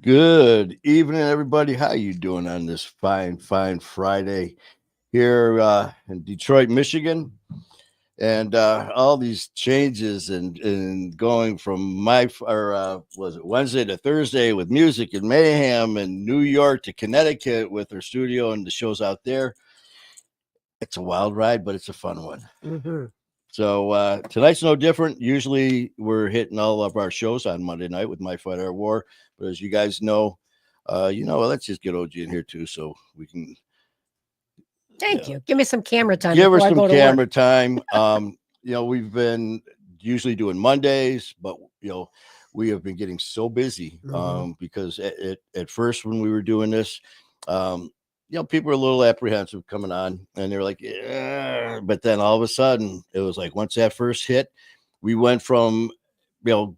Good evening, everybody. How you doing on this fine Friday here in Detroit, Michigan? And all these changes and going from was it Wednesday to Thursday with music and mayhem, and New York to Connecticut with our studio and the shows out there. It's a wild ride, but it's a fun one. Mm-hmm. So tonight's no different. Usually we're hitting all of our shows on Monday night with My Fight Our War, but as you guys know, let's just get OG in here too, so we can Thank yeah, you. Give me some camera time give her before I some go to work. camera time. We've been usually doing Mondays, but we have been getting so busy Mhm. because at first when we were doing this, um, people were a little apprehensive coming on, and they were like, yeah. But then all of a sudden, it was like once that first hit, we went from you know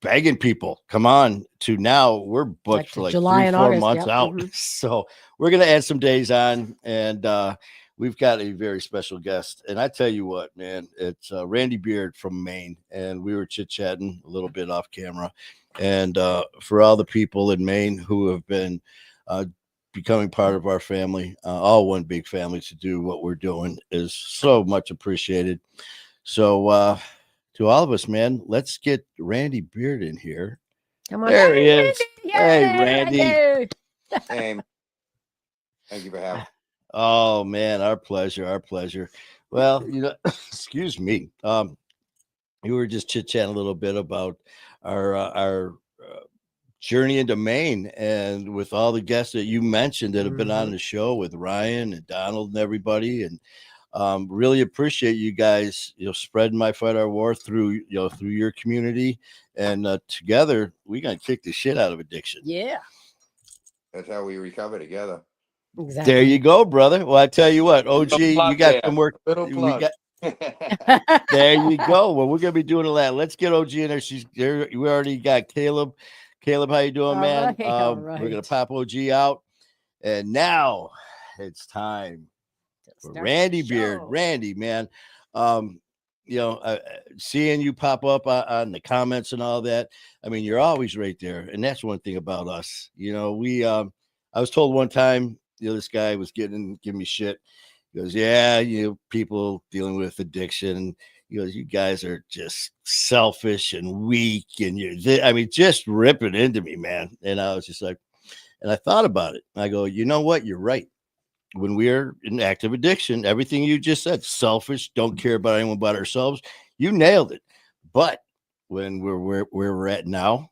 begging people, come on, to now we're booked Like for to like July three, and four August. months Yep. out. Hmm. So we're gonna add some days on, and we've got a very special guest. And I tell you what, man, it's Randy Beard from Maine, and we were chit chatting a little bit off camera. And for all the people in Maine who have been uh, becoming part of our family, all one big family, to do what we're doing is so much appreciated. So to all of us, man, let's get Randy Beard in here. Come on. There Hey, he is. Randy. Hey, Yay, Randy. Randy. Same. Thank you for having. Oh man, our pleasure, our pleasure. Well, excuse me. You were just chit chatting a little bit about our journey into Maine, and with all the guests that you mentioned that have been on Mhm. the show with Ryan and Donald and everybody, and really appreciate you guys, spreading My Fight Our War through your community, and together we gonna kick the shit out of addiction. Yeah, That's how we recover together. There exactly. you go, brother. Well, I tell you what, OG, Little you plug got there. some work. Little We plug. got there. You go. Well, we're gonna be doing a lot. Let's get OG in there. She's there. We already got Caleb. Caleb, how you doing, All man? right. All We're gonna right. pop OG out, and now it's time for Start the Randy Beard. show. Randy, man. Um, seeing you pop up on the comments and all that. I mean, you're always right there, and that's one thing about us. We. I was told one time, this guy was giving me shit. He goes, yeah, people dealing with addiction. He goes, you guys are just selfish and weak, and I mean, just ripping into me, man. And I was just like, and I thought about it. I go, you know what? You're right. When we are in active addiction, everything you just said, selfish, don't care about anyone but ourselves, you nailed it. But when we're where we're at now,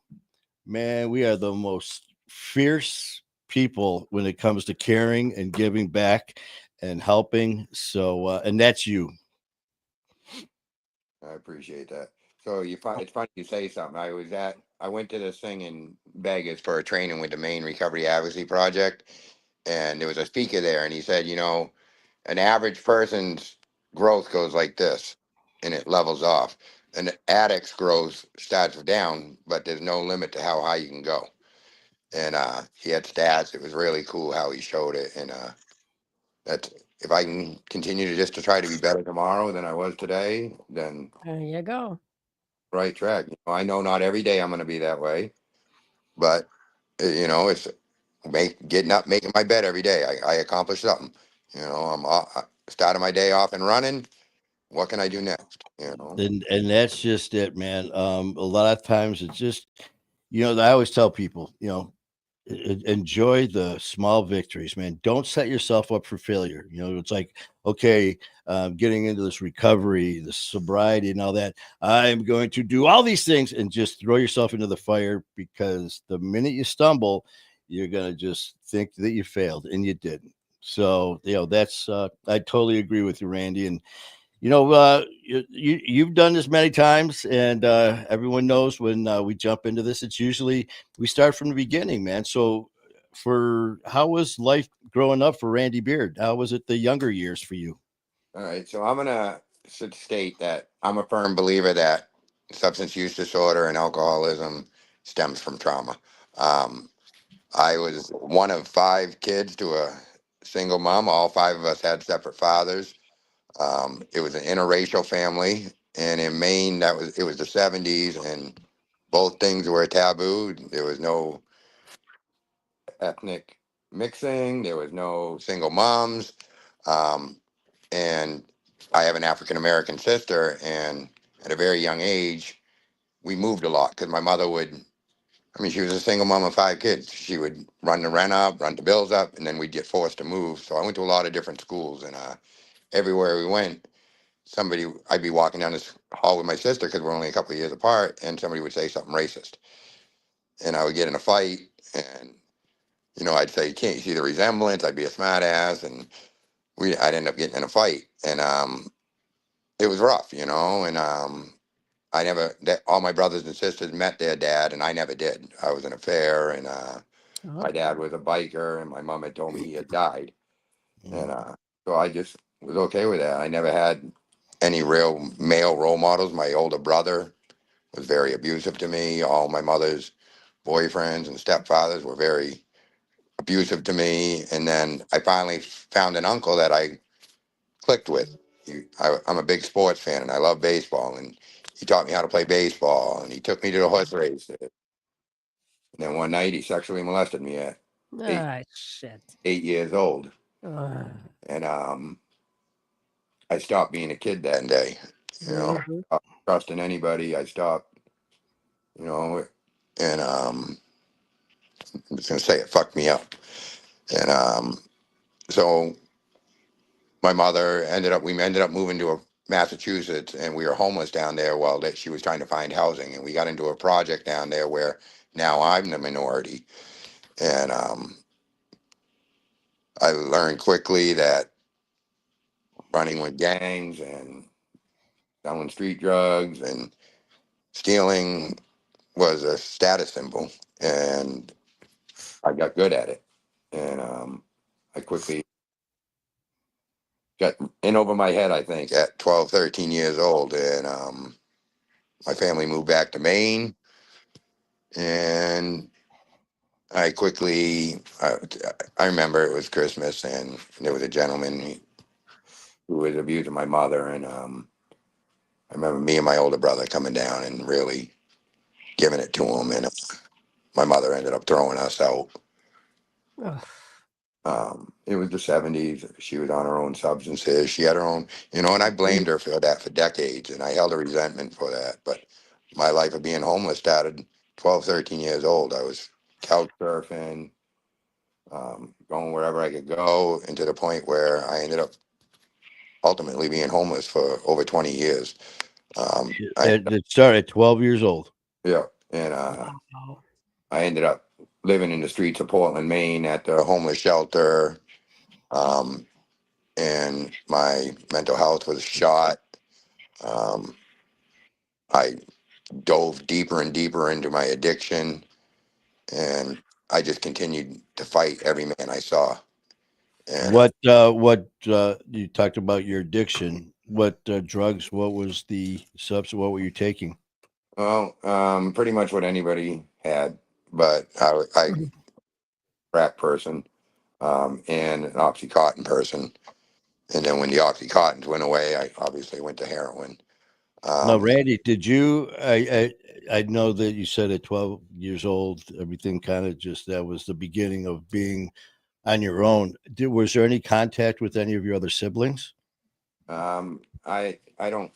man, we are the most fierce people when it comes to caring and giving back and helping. So, and that's you. I appreciate that. So it's funny you say something. I went to this thing in Vegas for a training with the Maine Recovery Advocacy Project, and there was a speaker there, and he said, an average person's growth goes like this, and it levels off. An addict's growth starts down, but there's no limit to how high you can go. And he had stats. It was really cool how he showed it, and that's if I can continue to try to be better tomorrow than I was today, then There you go. right track. I know not every day I'm going to be that way, but it's getting up, making my bed every day. I accomplish something. I started my day off and running. What can I do next? And that's just it, man. A lot of times it's just, I always tell people, enjoy the small victories, man. Don't set yourself up for failure. It's like, okay, getting into this recovery, the sobriety, and all that. I'm going to do all these things and just throw yourself into the fire, because the minute you stumble, you're going to just think that you failed, and you didn't. So, that's, I totally agree with you, Randy. And you've done this many times, and everyone knows when we jump into this, it's usually we start from the beginning, man. So, for how was life growing up for Randy Beard? How was it the younger years for you? All right, so I'm gonna state that I'm a firm believer that substance use disorder and alcoholism stems from trauma. Um, I was one of five kids to a single mom. All five of us had separate fathers. It was an interracial family, and in Maine, it was the '70s, and both things were taboo. There was no ethnic mixing. There was no single moms. And I have an African American sister, and at a very young age, we moved a lot because my mother would. I mean, she was a single mom of 5 kids. She would run the rent up, run the bills up, and then we'd get forced to move. So I went to a lot of different schools, and everywhere we went, I'd be walking down this hall with my sister because we're only a couple of years apart, and somebody would say something racist, and I would get in a fight, and I'd say, "Can't you see the resemblance?" I'd be a smart ass, and I'd end up getting in a fight, and it was rough, and I never that all my brothers and sisters met their dad, and I never did. I was in a fair, and Oh, my dad was a biker, and my mom had told me he had died, and Mm. so I just was okay with that. I never had any real male role models. My older brother was very abusive to me. All my mother's boyfriends and stepfathers were very abusive to me, and then I finally found an uncle that I clicked with. I'm a big sports fan, and I love baseball, and he taught me how to play baseball, and he took me to the horse race. And then one night he sexually molested me at eight, ah, shit. 8 years old, Ah. and I stopped being a kid that day. Mhm. Stopped trusting anybody. I stopped, you know, and I'm just gonna say it fucked me up. And so my mother we ended up moving to Massachusetts, and we were homeless down there while that she was trying to find housing, and we got into a project down there where now I'm the minority, and I learned quickly that running with gangs and selling street drugs and stealing was a status symbol, and I got good at it, and I quickly got in over my head, I think, at 12, 13 years old, and my family moved back to Maine, and I remember it was Christmas, and there was a gentleman who was abusing my mother, and I remember me and my older brother coming down and really giving it to him, and my mother ended up throwing us out. Ugh. It was the 70s. She was on her own substances. She had her own, and I blamed her for that for decades, and I held a resentment for that. But my life of being homeless started 12, 13 years old. I was couch surfing, going wherever I could go, and to the point where I ended up ultimately being homeless for over 20 years. I It started at 12 years old. Yeah, and Wow. I ended up living in the streets of Portland, Maine, at the homeless shelter. Um, and my mental health was shot. Um, I dove deeper and deeper into my addiction, and I just continued to fight every man I saw. And What you talked about your addiction? What drugs? What was the substance? What were you taking? pretty much what anybody had, but I Mhm. crack person, and an oxycontin person. And then when the oxycontins went away, I obviously went to heroin. Now, Um, Randy, did you? I know that you said at 12 years old, everything kind of just that was the beginning of being on your own. Was there any contact with any of your other siblings? I don't.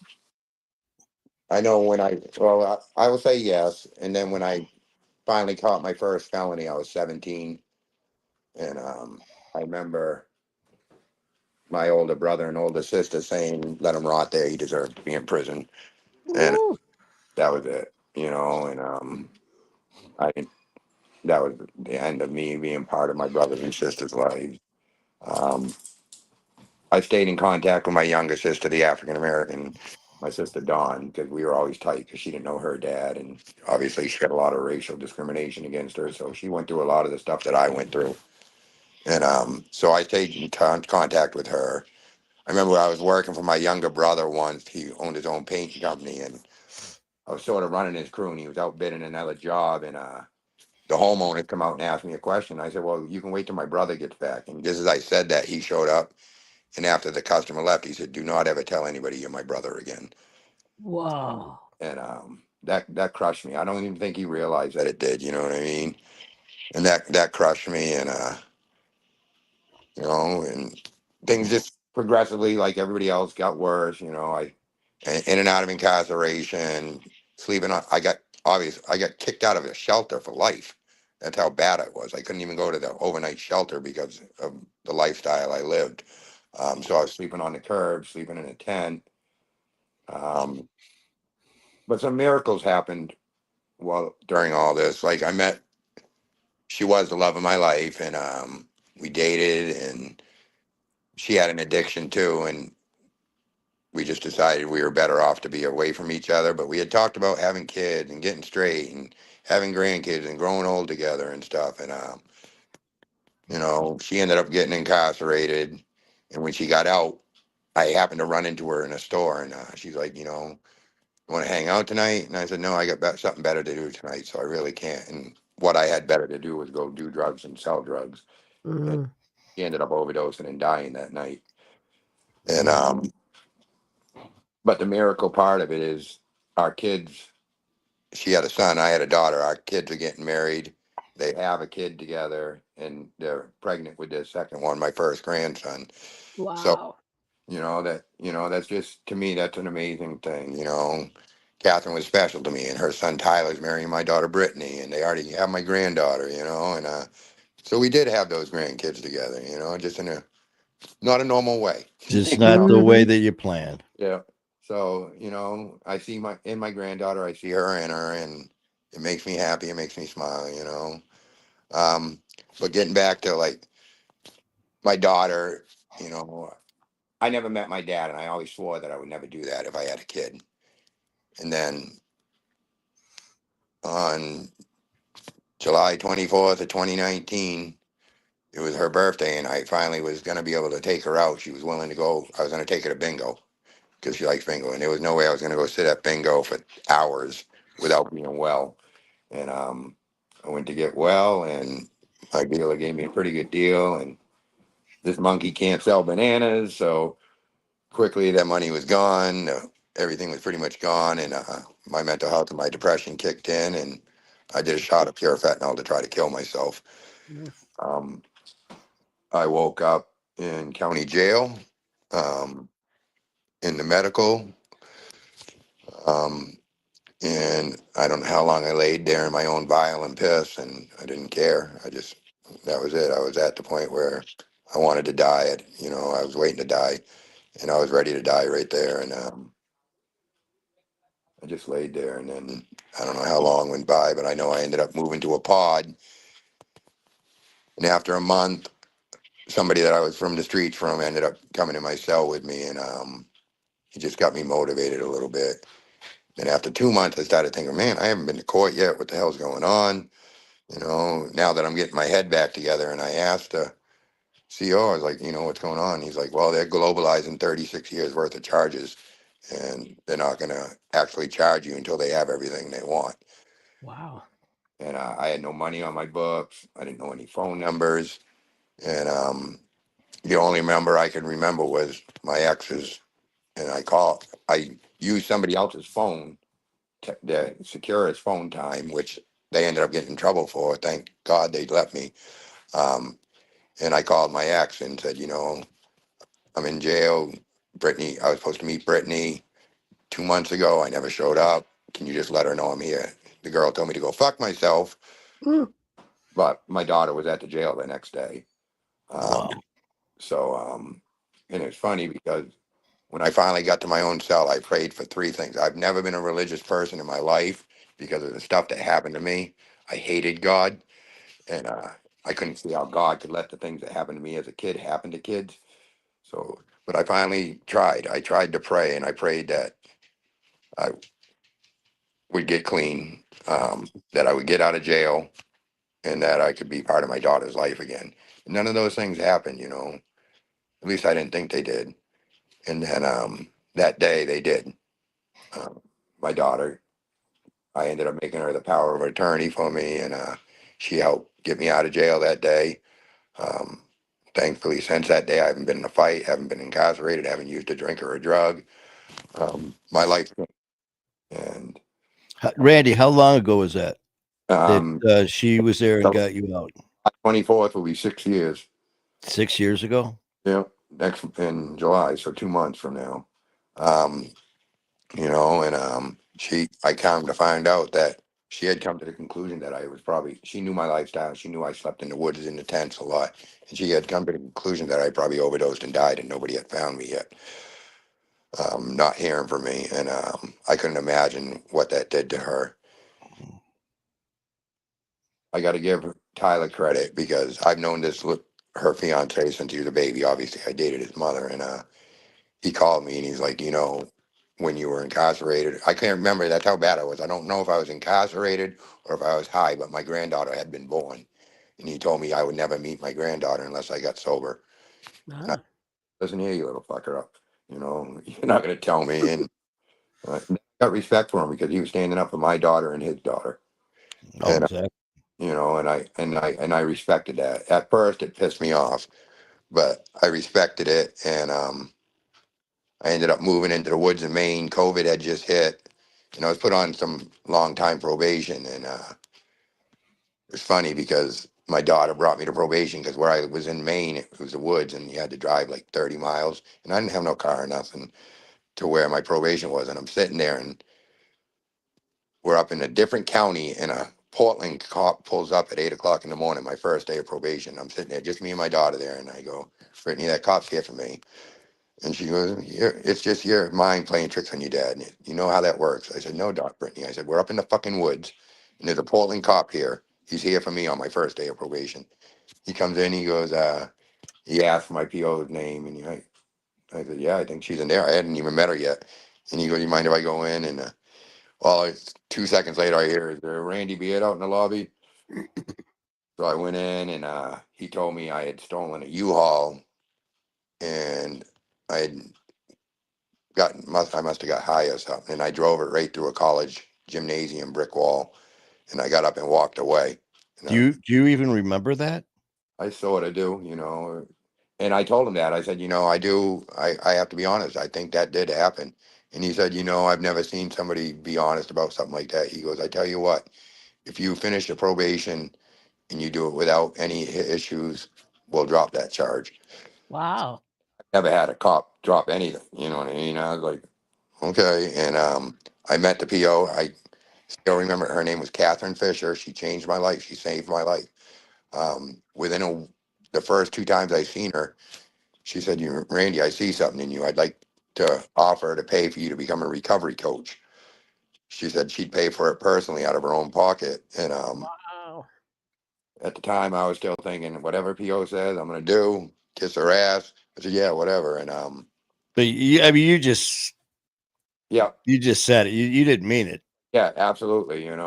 I know when I will say yes, and then when I finally caught my first felony, I was 17, and I remember my older brother and older sister saying, "Let him rot there. He deserved to be in prison," and Ooh. that was it, And I that was the end of me being part of my brothers and sisters' lives. Um, I stayed in contact with my younger sister, the African American, my sister Dawn, because we were always tight because she didn't know her dad, and obviously she had a lot of racial discrimination against her, so she went through a lot of the stuff that I went through, and so I stayed in contact with her. I remember I was working for my younger brother once. He owned his own painting company, and I was sort of running his crew, and he was out bidding another job, and the homeowner come out and asked me a question. I said, "Well, you can wait till my brother gets back." And just as I said that, he showed up. And after the customer left, he said, "Do not ever tell anybody you're my brother again." Whoa. And that crushed me. I don't even think he realized that it did. You know what I mean? and that crushed me. And you know, and things just progressively, like everybody else, got worse. You know, in and out of incarceration, sleeping on. I got kicked out of a shelter for life. That's how bad it was. I couldn't even go to the overnight shelter because of the lifestyle I lived. So I was sleeping on the curb, sleeping in a tent. Um, but some miracles happened while during all this. Like she was the love of my life, and we dated, and she had an addiction too, and we just decided we were better off to be away from each other. But we had talked about having kids and getting straight and having grandkids and growing old together and stuff. And you know, she ended up getting incarcerated, and when she got out, I happened to run into her in a store, and she's like, you know, you want to hang out tonight? And I said, no, I got something better to do tonight, so I really can't. And what I had better to do was go do drugs and sell drugs. And Mhm. he ended up overdosing and dying that night. And Mhm. but the miracle part of it is our kids. She had a son, I had a daughter. Our kids are getting married. They have a kid together, and they're pregnant with their second one, my first grandson. So Wow. that's just, to me, that's an amazing thing. You know, Catherine was special to me, and her son Tyler's marrying my daughter Brittany, and they already have my granddaughter. You know, and so we did have those grandkids together. You know, just in a not a normal way. Just You not know? the way Mhm. that you planned. Yeah. So, you know, I see my granddaughter, I see her in her, and it makes me happy. It makes me smile, you know. Um, but getting back to like my daughter, you know, I never met my dad, and I always swore that I would never do that if I had a kid. And then on July 24th of 2019, it was her birthday, and I finally was going to be able to take her out. She was willing to go. I was going to take her to bingo because she likes bingo, and there was no way I was going to go sit at bingo for hours without being well. And I went to get well, and my dealer gave me a pretty good deal. And this monkey can't sell bananas, so quickly that money was gone. Everything was pretty much gone, and my mental health and my depression kicked in, and I did a shot of pure fentanyl to try to kill myself. Mhm. Um, I woke up in county jail, um, in the medical. Um, and I don't know how long I laid there in my own bile and piss, and I didn't care. That was it. I was at the point where I wanted to die. I was waiting to die, and I was ready to die right there. And I just laid there, and then I don't know how long went by, but I know I ended up moving to a pod. And after a month, somebody that I was from the streets from ended up coming in my cell with me, and he just got me motivated a little bit. And after 2 months, I started thinking, man, I haven't been to court yet. What the hell's going on? You know, now that I'm getting my head back together. And I asked the CO, I was like, you know, what's going on? He's like, well, they're globalizing 36 years worth of charges, and they're not going to actually charge you until they have everything they want. Wow. And I had no money on my books. I didn't know any phone numbers. And the only number I could remember was my ex's. And I used somebody else's phone to secure his phone time, which they ended up getting in trouble for. Thank God they let me. Um, and I called my ex and said, you know, I'm in jail. Brittany, I was supposed to meet Brittany 2 months ago. I never showed up. Can you just let her know I'm here? The girl told me to go fuck myself, Mm. but my daughter was at the jail the next day. Um, Wow. so, and it's funny because when I finally got to my own cell, I prayed for three things. I've never been a religious person in my life because of the stuff that happened to me. I hated God, and I couldn't see how God could let the things that happened to me as a kid happen to kids. So, but I finally tried. I tried to pray, and I prayed that I would get clean, that I would get out of jail, and that I could be part of my daughter's life again. None of those things happened, you know. At least I didn't think they did. And then that day they did. Um, my daughter, I ended up making her the power of attorney for me, and she helped get me out of jail that day. Um, Thankfully, since that day, I haven't been in a fight, haven't been incarcerated, haven't used a drink or a drug. My life, and Randy, how long ago was that? that she was there and So got you out 24th will be 6 years. 6 years ago. Yeah, next in July, so 2 months from now. Um, and I come to find out that she had come to the conclusion that she knew my lifestyle. She knew I slept in the woods in the tents a lot. And she had come to the conclusion that I probably overdosed and died and nobody had found me yet. Not hearing from me. And I couldn't imagine what that did to her. I got to give Tyler credit because I've known her fiance since he was a baby. Obviously, I dated his mother, and he called me and he's like, when you were incarcerated, I can't remember. That's how bad I was. I don't know if I was incarcerated or if I was high, but my granddaughter had been born, and he told me I would never meet my granddaughter unless I got sober. And I, Ah, listen here, you little fucker up. You're not gonna tell me. And I got respect for him because he was standing up for my daughter and his daughter. Oh, And exactly. and I respected that. At first, it pissed me off, but I respected it, and I ended up moving into the woods in Maine. COVID had just hit, and I was put on some long time probation, and it was funny because my daughter brought me to probation because where I was in Maine, it was the woods, and you had to drive like 30 miles, and I didn't have no car or nothing to where my probation was, and I'm sitting there, and we're up in a different county, and a Portland cop pulls up at 8 o'clock in the morning, my first day of probation. I'm sitting there, just me and my daughter there, and I go, Brittany, that cop's here for me. And she goes, it's just your mind playing tricks on you, Dad. You know how that works. I said, no, Doc, Brittany. I said, we're up in the fucking woods, and there's a Portland cop here. He's here for me on my first day of probation. He comes in, he goes, he asked for my PO's name, and I said, yeah, I think she's in there. I hadn't even met her yet. And he goes, you mind if I go in? And it's 2 seconds later, I hear, is there Randy Beard out in the lobby? So I went in, and he told me I had stolen a U-Haul, and I had I must have got high or something, and I drove it right through a college gymnasium brick wall, and I got up and walked away. And Do you even remember that? I sort of do, and I told him that. I said, I do. I have to be honest. I think that did happen. And he said, I've never seen somebody be honest about something like that. He goes, I tell you what, if you finish the probation and you do it without any issues, we'll drop that charge. wow. Never had a cop drop anything. You know what I mean? I was like, okay. And I met the PO. I still remember her name was Catherine Fisher. She changed my life. She saved my life. The first 2 times I seen her, she said, Randy, I see something in you. I'd like to offer to pay for you to become a recovery coach. She said she'd pay for it personally out of her own pocket. And Wow. at the time, I was still thinking, whatever PO says, I'm going to do, kiss her ass. I said, yeah, whatever. And But I mean, yeah, you just said it. You didn't mean it. yeah, absolutely. And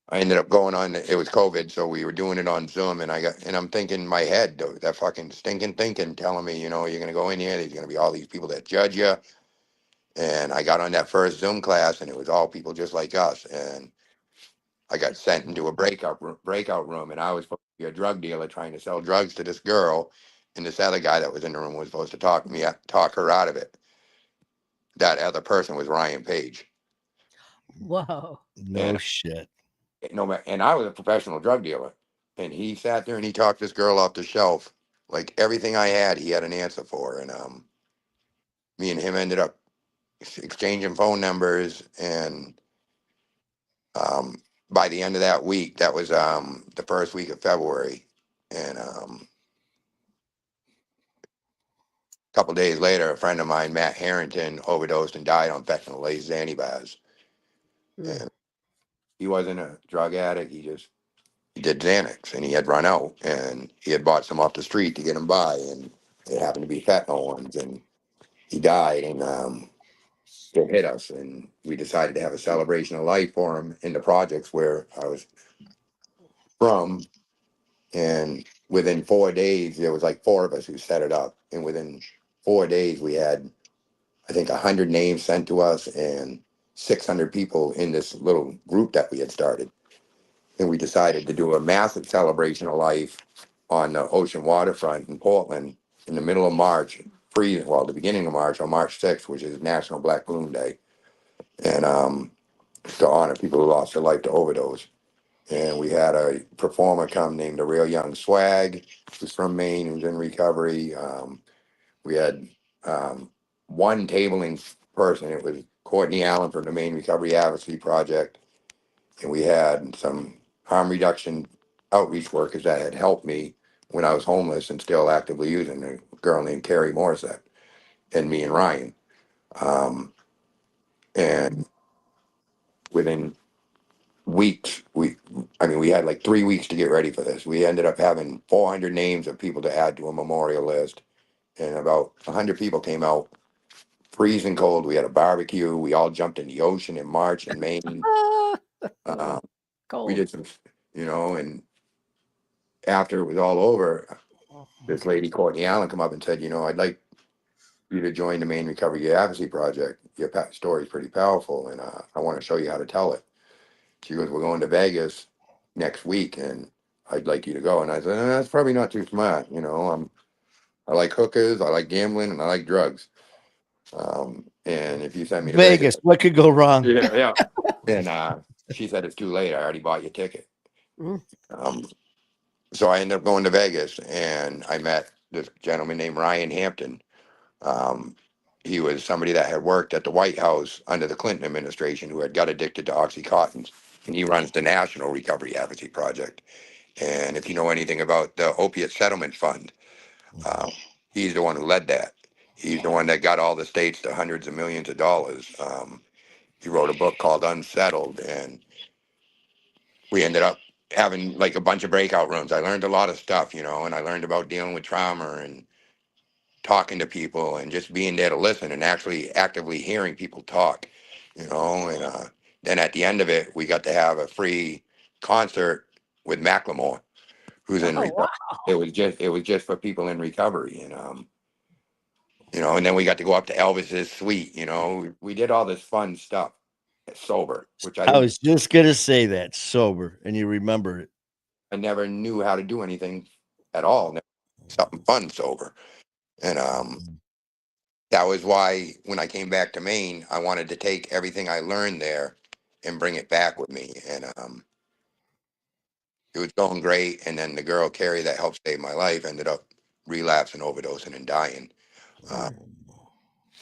I ended up going on. It was COVID, so we were doing it on Zoom, and I'm thinking in my head, that fucking stinking thinking, telling me, you're gonna go in here. There's gonna be all these people that judge you. And I got on that first Zoom class, and it was all people just like us. And I got sent into a breakout room, and I was supposed to be a drug dealer trying to sell drugs to this girl, and this other guy that was in the room was supposed to talk her out of it. That other person was Ryan Page. Whoa. No shit. And I was a professional drug dealer, and he sat there and he talked this girl off the shelf. Like everything I had, he had an answer for. And me and him ended up exchanging phone numbers. And by the end of that week, that was the first week of February, and a couple days later, a friend of mine, Matt Harrington, overdosed and died on fentanyl laced Xanibars. Mm. And he wasn't a drug addict. He did Xanax, and he had run out, and he had bought some off the street to get him by, and it happened to be fentanyl ones, and he died, and it hit us, and we decided to have a celebration of life for him in the projects where I was from, and within 4 days, there was like four of us who set it up, and within 4 days, we had, I think, 100 names sent to us, and 600 people in this little group that we had started. And we decided to do a massive celebration of life on the ocean waterfront in Portland in the middle of March, the beginning of March, on March 6th, which is National Black Balloon Day. And to honor people who lost their life to overdose. And we had a performer come named the Real Young Swag, who's from Maine, who's in recovery. We had one tabling person. It was Courtney Allen from the Maine Recovery Advocacy Project. And we had some harm reduction outreach workers that had helped me when I was homeless and still actively using, a girl named Carrie Morissette, and me and Ryan. And within weeks, we had like 3 weeks to get ready for this. We ended up having 400 names of people to add to a memorial list, and about 100 people came out, freezing cold. We had a barbecue. We all jumped in the ocean in March in Maine. Ah, Uh, we cold. did some, and after it was all over, this lady, Courtney Allen, come up and said, I'd like you to join the Maine Recovery Advocacy Project. Your story is pretty powerful, and I want to show you how to tell it. She goes, we're going to Vegas next week, and I'd like you to go. And I said, that's probably not too smart. I like hookers, I like gambling, and I like drugs. And if you send me to Vegas, What could go wrong? yeah. And she said, it's too late. I already bought your ticket. Mm. So I ended up going to Vegas, and I met this gentleman named Ryan Hampton. He was somebody that had worked at the White House under the Clinton administration who had got addicted to Oxycontin, and he runs the National Recovery Advocacy Project. And if you know anything about the Opiate Settlement Fund, he's the one who led that. He's the one that got all the states to hundreds of millions of dollars. He wrote a book called Unsettled, and we ended up having like a bunch of breakout rooms. I learned a lot of stuff, and I learned about dealing with trauma and talking to people and just being there to listen and actually actively hearing people talk, and then at the end of it, we got to have a free concert with Macklemore, who's in Oh, recovery. wow. It was just for people in recovery, and then we got to go up to Elvis's suite. We did all this fun stuff sober, which I was just gonna say that, sober, and you remember it. I never knew how to do anything at all. Never something fun sober, and that was why when I came back to Maine, I wanted to take everything I learned there and bring it back with me. And it was going great. And then the girl Carrie that helped save my life ended up relapsing, overdosing, and dying. Uh,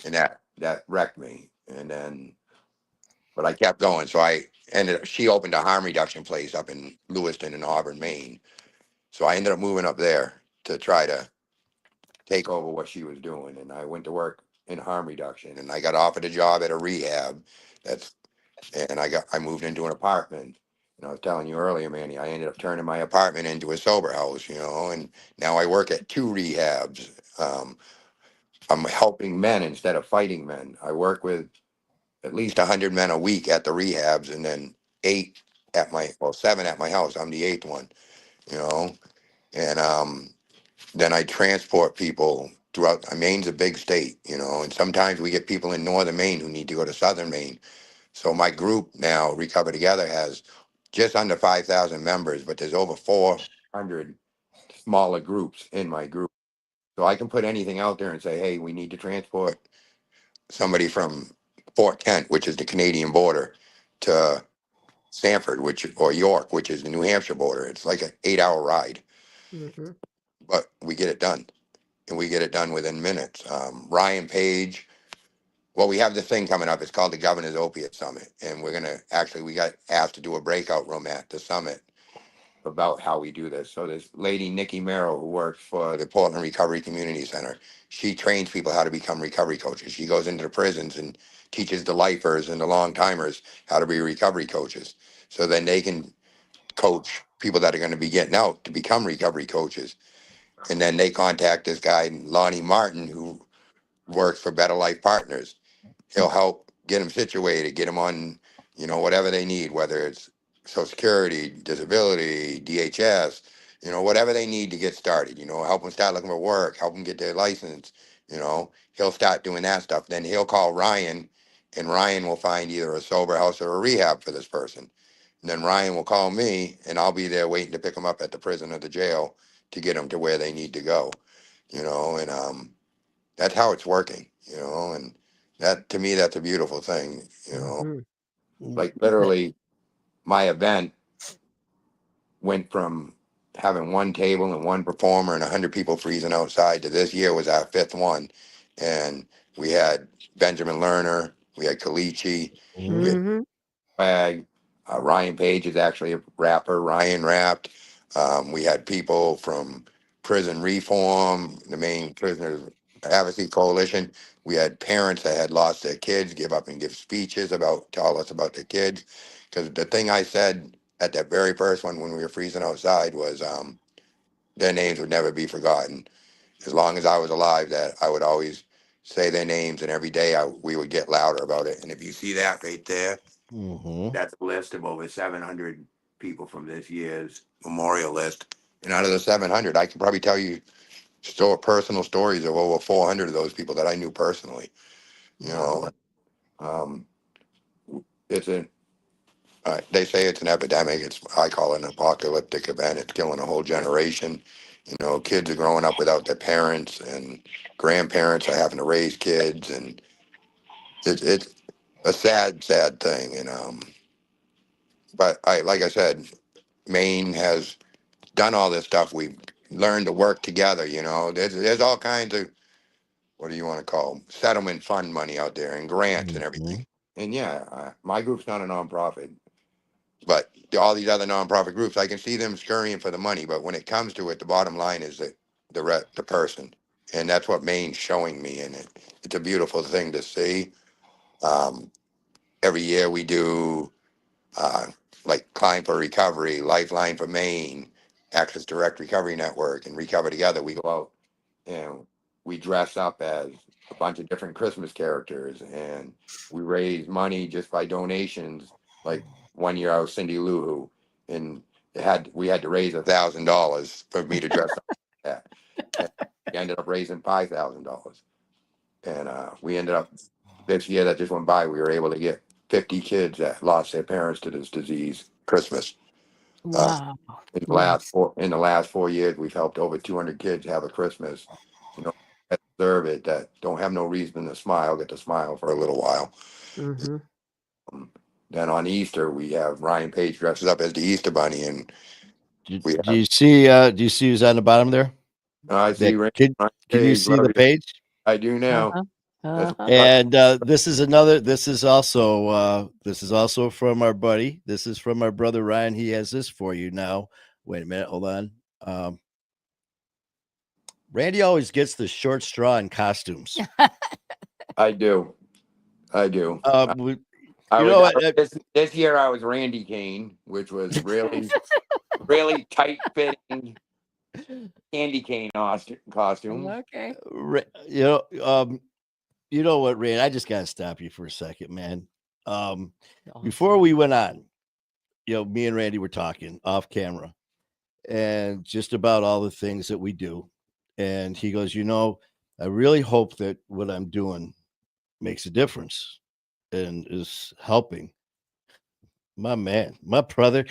and that wrecked me. But I kept going. So I ended up, she opened a harm reduction place up in Lewiston in Auburn, Maine. So I ended up moving up there to try to take over what she was doing. And I went to work in harm reduction, and I got offered a job at a rehab. That's and I moved into an apartment. And I was telling you earlier, Manny, I ended up turning my apartment into a sober house, and now I work at 2 rehabs. I'm helping men instead of fighting men. I work with at least 100 men a week at the rehabs, and then 7 at my house. I'm the 8th one, you know, and then I transport people throughout. Maine's a big state, and sometimes we get people in northern Maine who need to go to southern Maine. So my group now, Recover Together, has just under 5,000 members, but there's over 400 smaller groups in my group. So I can put anything out there and say, hey, we need to transport somebody from Fort Kent, which is the Canadian border, to Sanford, or York, which is the New Hampshire border. It's like an 8-hour ride, Mm-hmm. but we get it done, and we get it done within minutes. Ryan Page. Well, we have this thing coming up. It's called the Governor's Opiate Summit. And we got asked to do a breakout room at the summit about how we do this. So this lady, Nikki Merrill, who works for the Portland Recovery Community Center, she trains people how to become recovery coaches. She goes into the prisons and teaches the lifers and the long timers how to be recovery coaches. So then they can coach people that are going to be getting out to become recovery coaches. And then they contact this guy, Lonnie Martin, who works for Better Life Partners. He'll help get them situated, get them on, whatever they need, whether it's Social Security, disability, DHS, whatever they need to get started, help them start looking for work, help them get their license, he'll start doing that stuff. Then he'll call Ryan, and Ryan will find either a sober house or a rehab for this person. And then Ryan will call me, and I'll be there waiting to pick them up at the prison or the jail to get them to where they need to go, and that's how it's working, and that, to me, that's a beautiful thing. Mm-hmm. like literally my event went from having one table and one performer and 100 people freezing outside to this year was our fifth one. And we had Benjamin Lerner, we had Kalichi, we had Mm-hmm. Swag. Ryan Page is actually a rapper. Ryan rapped. We had people from Prison Reform, the main Prisoners Advocacy Coalition. We had parents that had lost their kids give up and give speeches about, tell us about their kids. Because the thing I said at that very first one when we were freezing outside was their names would never be forgotten. As long as I was alive, that I would always say their names, and every day we would get louder about it. And if you see that right there, that's a list of over 700 people from this year's memorial list. And out of the 700, I can probably tell you personal stories of over 400 of those people that I knew personally. You know, it's a they say it's an epidemic. I call it an apocalyptic event. It's killing a whole generation. You know, kids are growing up without their parents, and grandparents are having to raise kids, and it's a sad thing. And but like I said, Maine has done all this stuff. We've learned to work together. You know, there's all kinds of, what do you want to call 'em, settlement fund money out there and grants and everything. And yeah, my group's not a nonprofit, but all these other nonprofit groups, I can see them scurrying for the money. But when it comes to it, the bottom line is that the person, and that's what Maine's showing me, and it's a beautiful thing to see. Um, every year we do uh, like Climb for Recovery, Lifeline for Maine, Access Direct Recovery Network, and Recover Together. We go out and we dress up as a bunch of different Christmas characters, and we raise money just by donations. Like one year I was Cindy Lou Who, and we had to raise $1,000 for me to dress up like that. And we ended up raising $5,000, and we ended up this year that just went by, we were able to get 50 kids that lost their parents to this disease Christmas. Wow. In the last 4 years, we've helped over 200 kids have a Christmas, you know, that deserve it, that don't have no reason to smile, get to smile for a little while. Mm-hmm. Then on Easter, we have Ryan Page dresses up as the Easter Bunny, and Do we do have, you see? Do you see who's on the bottom there? I see That, Ryan can you Page, see the love you. page? I do now. Uh-huh. That's Uh-huh. And this is also from our buddy. This is from our brother Ryan. He has this for you now. Wait a minute, hold on. Randy always gets the short straw in costumes. I do. I do. We, I you was, know I- what? this year I was Randy Kane, which was really, really tight fitting candy cane costume. Okay. You know what, Rand? I just gotta stop you for a second, man. Before Awesome. we went on, me and Randy were talking off camera, and just about all the things that we do. And he goes, I really hope that what I'm doing makes a difference and is helping. My man, my brother,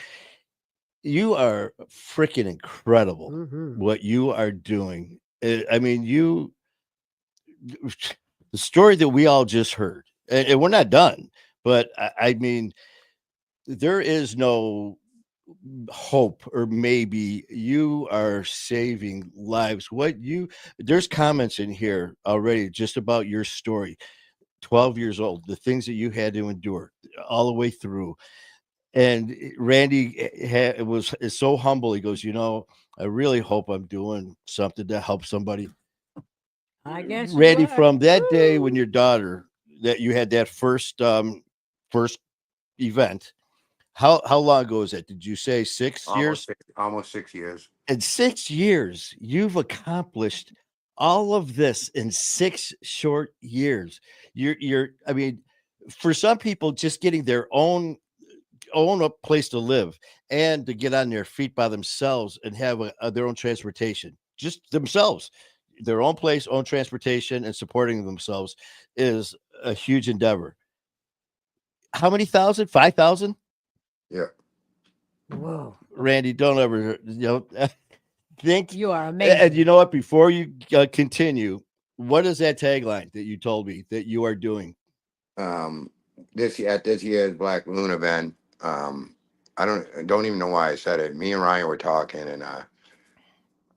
you are freaking incredible Mm-hmm. what you are doing. I mean, the story that we all just heard, and we're not done, but I mean, there is no hope, or maybe you are saving lives. There's comments in here already just about your story. 12 years old, the things that you had to endure all the way through. And Randy is so humble. He goes, I really hope I'm doing something to help somebody. I guess you Randy, are. from that day when Woo! your daughter, that you had that first event, how long ago is that? Did you say 6 years? Almost 6 years. In 6 years, you've accomplished all of this in 6 short years. I mean, for some people, just getting their own a place to live and to get on their feet by themselves and have their own transportation, just themselves, their own place, own transportation, and supporting themselves is a huge endeavor. How many thousand? 5,000? Yeah. Whoa. Randy, don't ever, think. You are And amazing. you know what? Before you continue, what is that tagline that you told me that you are doing? this year's Black Loon event, I don't even know why I said it. Me and Ryan were talking, and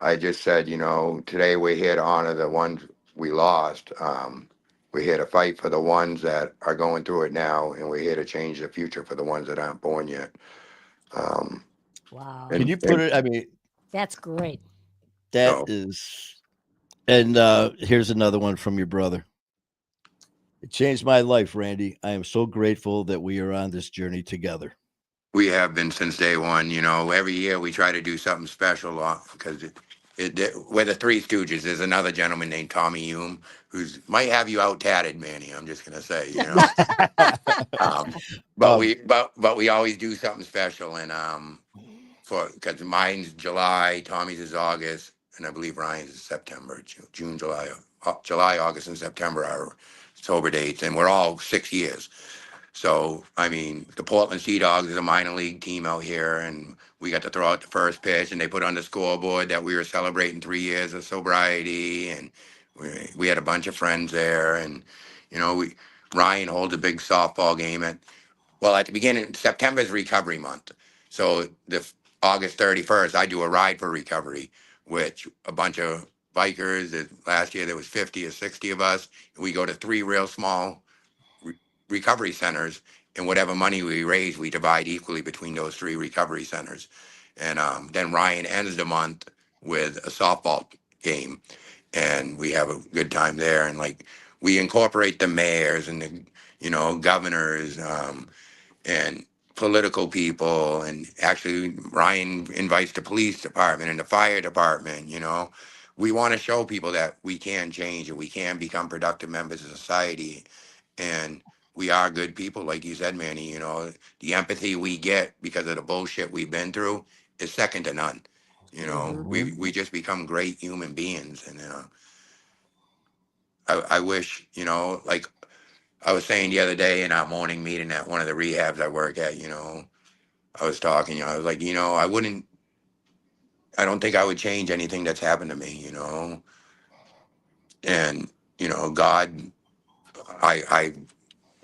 I just said, today we're here to honor the ones we lost. We're here to fight for the ones that are going through it now, and we're here to change the future for the ones that aren't born yet. Wow. Can you put it? I mean, That's great. that So- is. And here's another one from your brother. It changed my life, Randy. I am so grateful that we are on this journey together. We have been since day one. Every year we try to do something special because we're the Three Stooges. There's another gentleman named Tommy Hume who's might have you out tatted, Manny. I'm just gonna say, but we always do something special, and because mine's July, Tommy's is August, and I believe Ryan's is September, June, July, August, and September are sober dates, and we're all 6 years. So, I mean, the Portland Sea Dogs is a minor league team out here, and we got to throw out the first pitch, and they put on the scoreboard that we were celebrating 3 years of sobriety, and we had a bunch of friends there, and Ryan holds a big softball game at the beginning. September is recovery month, so the August 31st, I do a ride for recovery, which a bunch of bikers. Last year there was 50 or 60 of us. We go to 3 real small recovery centers, and whatever money we raise, we divide equally between those 3 recovery centers. And then Ryan ends the month with a softball game, and we have a good time there. And we incorporate the mayors and the governors and political people, and actually Ryan invites the police department and the fire department. We want to show people that we can change and we can become productive members of society, and we are good people, like you said, Manny. The empathy we get because of the bullshit we've been through is second to none. We just become great human beings, and I wish, like I was saying the other day in our morning meeting at one of the rehabs I work at, I was talking, I was like, I don't think I would change anything that's happened to me, and, God, I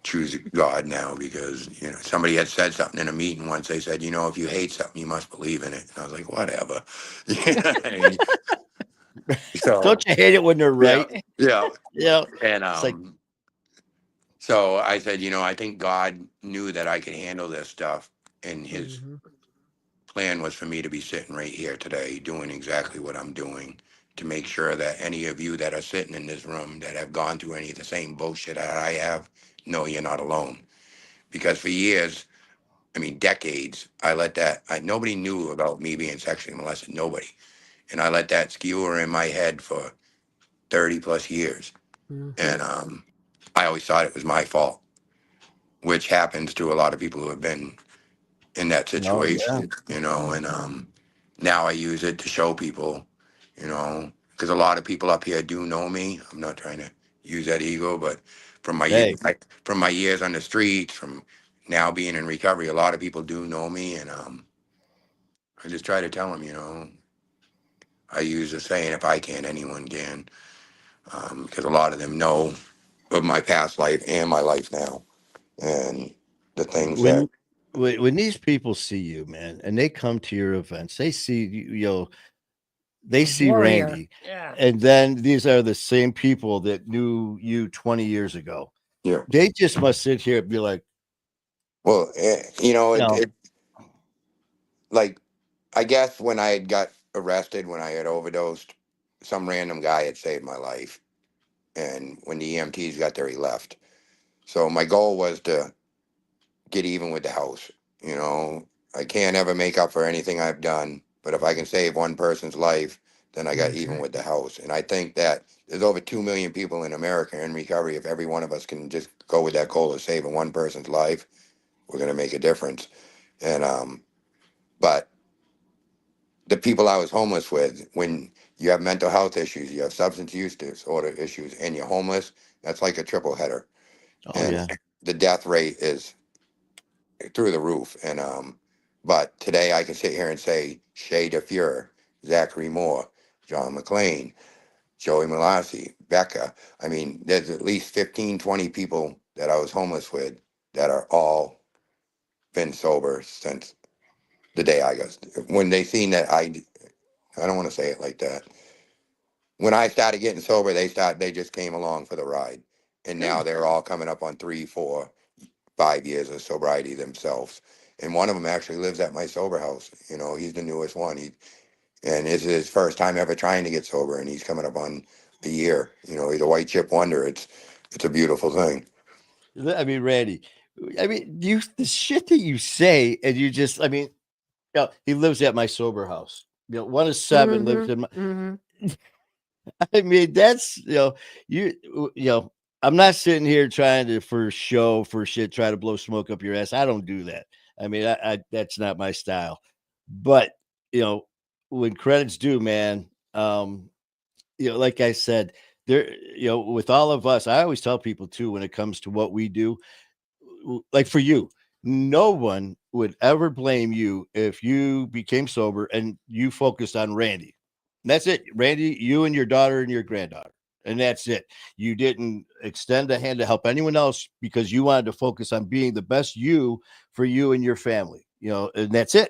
choose God now because, somebody had said something in a meeting once. They said, if you hate something, you must believe in it. And I was like, whatever. You know what I mean? So, Don't you hate it when they're right? yeah. Yeah. And, It's like, so I said, I think God knew that I could handle this stuff, and his plan was for me to be sitting right here today doing exactly what I'm doing, to make sure that any of you that are sitting in this room that have gone through any of the same bullshit that I have, know you're not alone. Because for years, I mean decades, nobody knew about me being sexually molested, nobody. And I let that skewer in my head for 30 plus years. And I always thought it was my fault, which happens to a lot of people who have been in that situation, and now I use it to show people, because a lot of people up here do know me. I'm not trying to use that ego, but from my hey, from my years on the streets, from now being in recovery, a lot of people do know me, and I just try to tell them, I use the saying, if I can, anyone can, because a lot of them know of my past life and my life now, and the things that. when these people see you, man, and they come to your events, they see they see Warrior. Randy, Yeah. and then these are the same people that knew you 20 years ago. Yeah. They just must sit here and be like, Well, No. like, I guess when I had got arrested, when I had overdosed, some random guy had saved my life. And when the EMTs got there, he left. So my goal was to get even with the house. I can't ever make up for anything I've done, but if I can save one person's life, then I got even with the house. And I think that there's over 2 million people in America in recovery. If every one of us can just go with that goal of saving one person's life, we're going to make a difference. And, but the people I was homeless with, when you have mental health issues, you have substance use disorder issues, and you're homeless, that's like a triple header. oh And yeah, the death rate is through the roof. And but today I can sit here and say Shay DeFure, Zachary Moore, John McLean, Joey Malassi, Becca. I mean, there's at least 15, 20 people that I was homeless with that are all been sober since the day I got. When they seen that I don't want to say it like that. When I started getting sober, they just came along for the ride, and now they're all coming up on 3, 4, 5 years of sobriety themselves. And one of them actually lives at my sober house. You know, he's the newest one. And it's his first time ever trying to get sober, and he's coming up on a year. You know, he's a white chip wonder. It's a beautiful thing. I mean, Randy, I mean, the shit that you say, and you just, I mean, you know, he lives at my sober house. You know, one of 7 lives in my. I mean, that's you know, I'm not sitting here trying to for shit, try to blow smoke up your ass. I don't do that. I mean, I that's not my style. But you know, when credit's due, man, like I said, there, with all of us, I always tell people too, when it comes to what we do, like for you, no one would ever blame you if you became sober and you focused on Randy. That's it. Randy, you and your daughter and your granddaughter. And that's it. You didn't extend a hand to help anyone else because you wanted to focus on being the best you for you and your family, and that's it.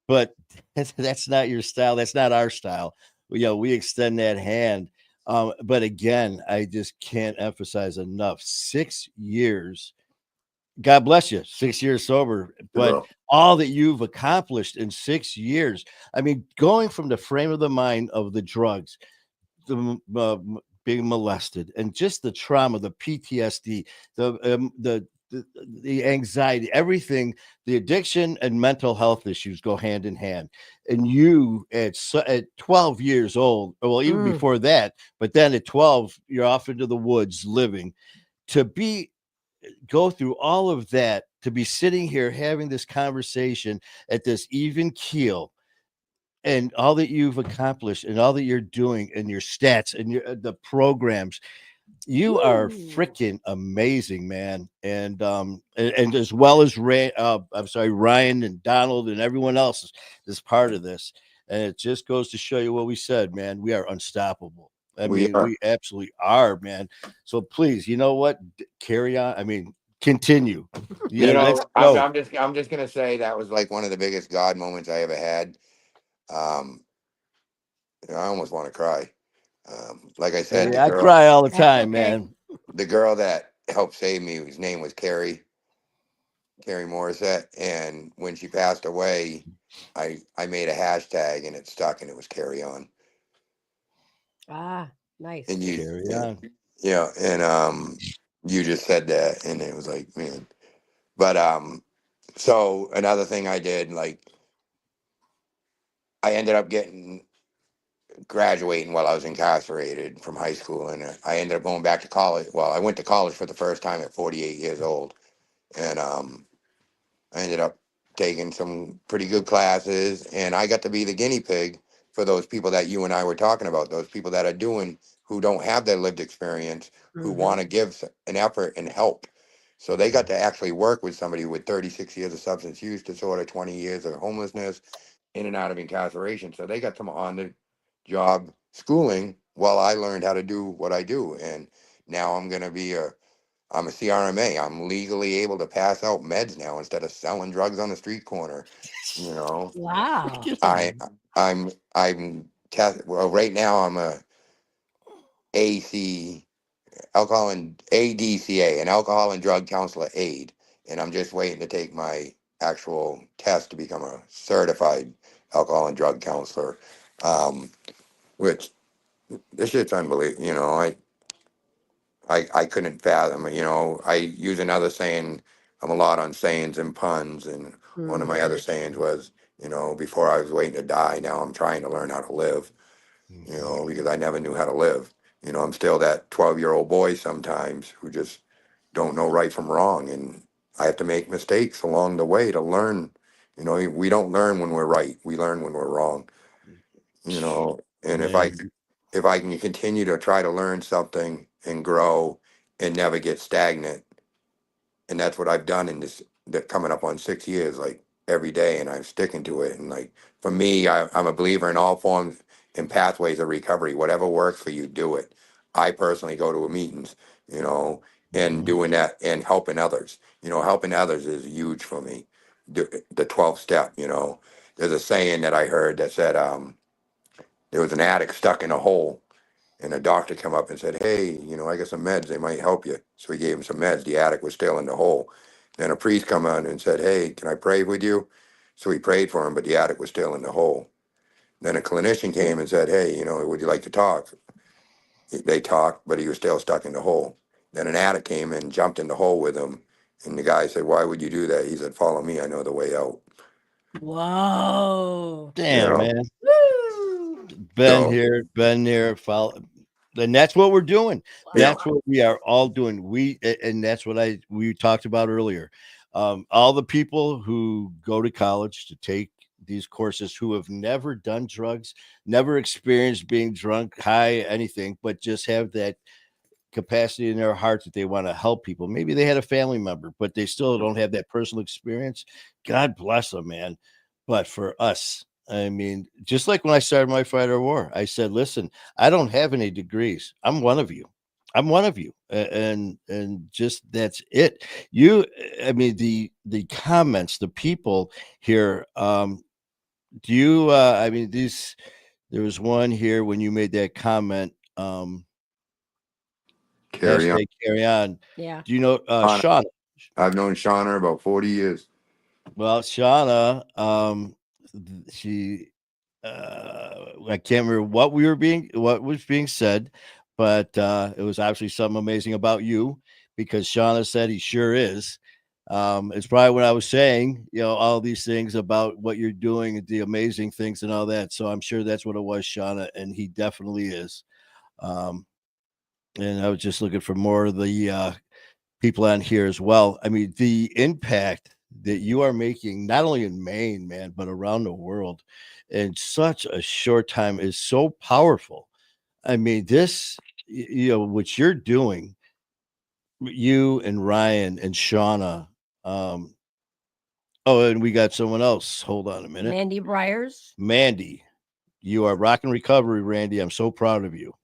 But that's not your style. That's not our style. We extend that hand. But again, I just can't emphasize enough. 6 years. God bless you. 6 years sober, but all that you've accomplished in 6 years. I mean, going from the frame of the mind of the drugs, being molested, and just the trauma, the PTSD, the anxiety, everything, the addiction and mental health issues go hand in hand. And you at 12 years old, well, even before that, but then at 12, you're off into the woods living. To go through all of that, to be sitting here having this conversation at this even keel, and all that you've accomplished and all that you're doing and your stats and the programs, you are freaking amazing, man. And as well as Ryan and Donald and everyone else is part of this. And it just goes to show you what we said, man. We are unstoppable. I mean, we absolutely are, man. So please, you know what? Carry on. I mean, continue. Let's go. I'm just gonna say that was like one of the biggest God moments I ever had. I almost want to cry. Like I said, I cry all the time, man. The girl that helped save me, his name was Carrie Morissette, and when she passed away, I made a hashtag and it stuck, and it was carry on. Ah, nice. And you carry on. Yeah, and you just said that, and it was like, man. But so another thing I did, like, I ended up graduating while I was incarcerated from high school, and I ended up going back to college. Well, I went to college for the first time at 48 years old, and I ended up taking some pretty good classes, and I got to be the guinea pig for those people that you and I were talking about, those people that are who don't have their lived experience, who want to give an effort and help. So they got to actually work with somebody with 36 years of substance use disorder, 20 years of homelessness, in and out of incarceration. So they got some on the job schooling while I learned how to do what I do. And now I'm a CRMA. I'm legally able to pass out meds now instead of selling drugs on the street corner. You know, Wow. I'm well, right now I'm a AC alcohol and ADCA, an alcohol and drug counselor aide, and I'm just waiting to take my actual test to become a certified alcohol and drug counselor. Which this shit's unbelievable. I couldn't fathom. I use another saying. I'm a lot on sayings and puns, and one of my other sayings was, before I was waiting to die, now I'm trying to learn how to live. Because I never knew how to live. I'm still that 12-year-old boy sometimes who just don't know right from wrong, and I have to make mistakes along the way to learn. We don't learn when we're right. We learn when we're wrong. And if I can continue to try to learn something and grow and never get stagnant, and that's what I've done in that coming up on 6 years, like every day, and I'm sticking to it. And like for me, I'm a believer in all forms and pathways of recovery. Whatever works for you, do it. I personally go to meetings, and doing that and helping others. helping others is huge for me. The 12th step, there's a saying that I heard that said, there was an addict stuck in a hole, and a doctor come up and said, hey, I got some meds, they might help you. So he gave him some meds. The addict was still in the hole. Then a priest come on and said, hey, can I pray with you? So he prayed for him, but the addict was still in the hole. Then a clinician came and said, hey, would you like to talk? They talked, but he was still stuck in the hole. Then an addict came and jumped in the hole with him. And the guy said, why would you do that? He said, follow me, I know the way out. Whoa. Damn, Yeah. man. Woo. Been So- here, been there, follow. And that's what we're doing. Yeah. That's what we are all doing. And that's what we talked about earlier. All the people who go to college to take these courses who have never done drugs, never experienced being drunk, high, anything, but just have that capacity in their heart that they want to help people. Maybe they had a family member, but they still don't have that personal experience. God bless them, man. But for us, I mean, just like when I started my fighter war, I said, listen, I don't have any degrees. I'm one of you. I'm one of you. And just that's it. I mean, the comments, the people here, do you I mean, there was one here when you made that comment, Carry on. hashtag carry on. Yeah. Do you know Shauna. Shauna? I've known Shauna about 40 years. Well, Shauna, she I can't remember what was being said, but it was actually something amazing about you because Shauna said he sure is. It's probably what I was saying, all these things about what you're doing, the amazing things and all that. So I'm sure that's what it was, Shauna, and he definitely is. And I was just looking for more of the people on here as well. I mean, the impact that you are making, not only in Maine, man, but around the world in such a short time is so powerful. I mean, this, what you're doing, you and Ryan and Shauna. Oh, and we got someone else. Hold on a minute. Mandy Briers. Mandy, you are rocking recovery, Randy. I'm so proud of you.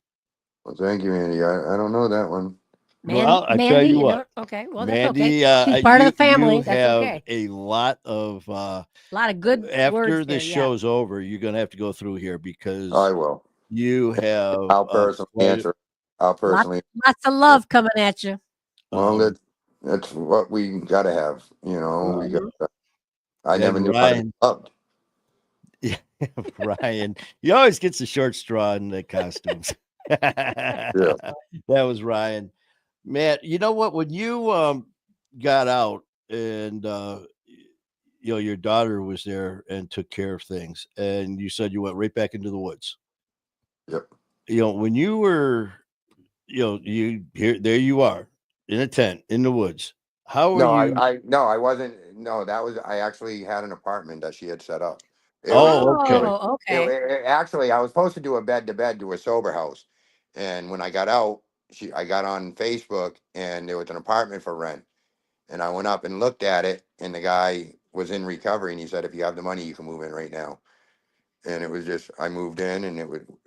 Well, thank you, Andy. I don't know that one. Well, I tell Mandy, you what, okay. Well, Mandy, that's okay. She's part of the family. You That's have okay. a lot of A lot of good after words the there, show's over, you're gonna have to go through here because I will. you have I'll personally answer. I'll personally. Lots of love coming at you. Well, that's what we got to have. We got. I and never knew how to be Ryan, loved. yeah, Ryan, he always gets the short straw in the costumes. That was Ryan. Man, you know what? When you got out and your daughter was there and took care of things, and you said you went right back into the woods. Yep. When you were, you here, there you are in a tent in the woods. How No, are you? I wasn't. No, I actually had an apartment that she had set up. Okay. Actually, I was supposed to do a bed to bed to a sober house, and when I got out, I got on Facebook, and there was an apartment for rent, and I went up and looked at it, and the guy was in recovery, and he said, if you have the money, you can move in right now. And it was just, I moved in, and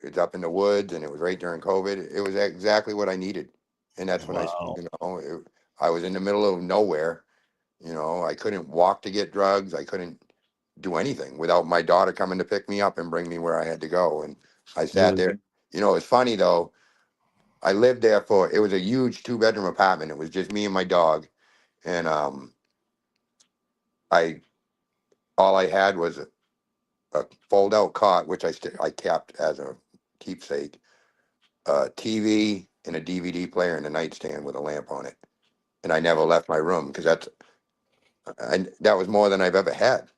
it's up in the woods, and it was right during COVID. It was exactly what I needed, and that's when Wow. I was in the middle of nowhere. I couldn't walk to get drugs. I couldn't do anything without my daughter coming to pick me up and bring me where I had to go. And I sat there. It's funny though. I lived there it was a huge 2-bedroom apartment. It was just me and my dog. And all I had was a fold out cot, which I kept as a keepsake, a TV and a DVD player and a nightstand with a lamp on it. And I never left my room because that was more than I've ever had.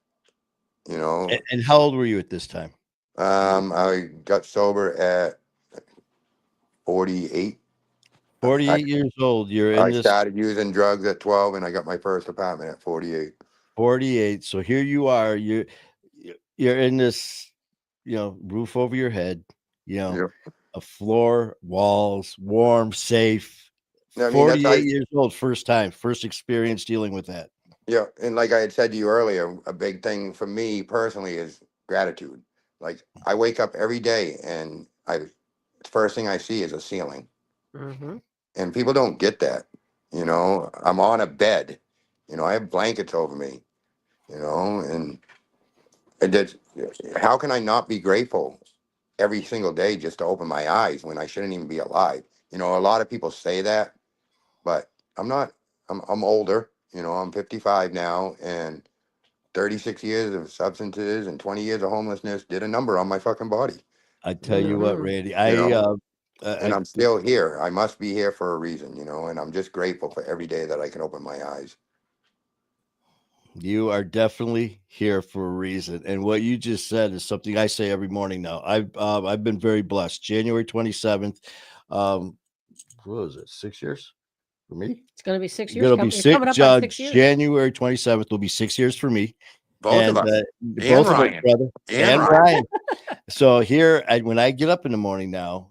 And how old were you at this time? I got sober at 48. 48 years old. You're in I this started using drugs at 12, and I got my first apartment at 48. 48. So here you are. You're in this, roof over your head. Yep. A floor, walls, warm, safe. I mean, 48 years old, first experience dealing with that. Yeah, and like I had said to you earlier, a big thing for me personally is gratitude. Like I wake up every day, and the first thing I see is a ceiling, Mm-hmm. and people don't get that. I'm on a bed, You know, I have blankets over me, you know, and that's, how can I not be grateful every single day just to open my eyes when I shouldn't even be alive? You know, a lot of people say that, but I'm not. I'm older. You know, I'm 55 now, and 36 years of substances and 20 years of homelessness did a number on my fucking body. I tell you what, Mhm. Randy, You know, and I I'm still here. I must be here for a reason, you know, and I'm just grateful for every day that I can open my eyes. you are definitely here for a reason. And what you just said is something I say every morning now. I've been very blessed. January 27th. What was it? 6 years for me? It's going to be 6 years. It'll be You're coming up on 6 years. January 27th will be 6 years for me. Both of And us. both of us, Ryan. brother. And Ryan. Ryan. So here, when I get up in the morning now,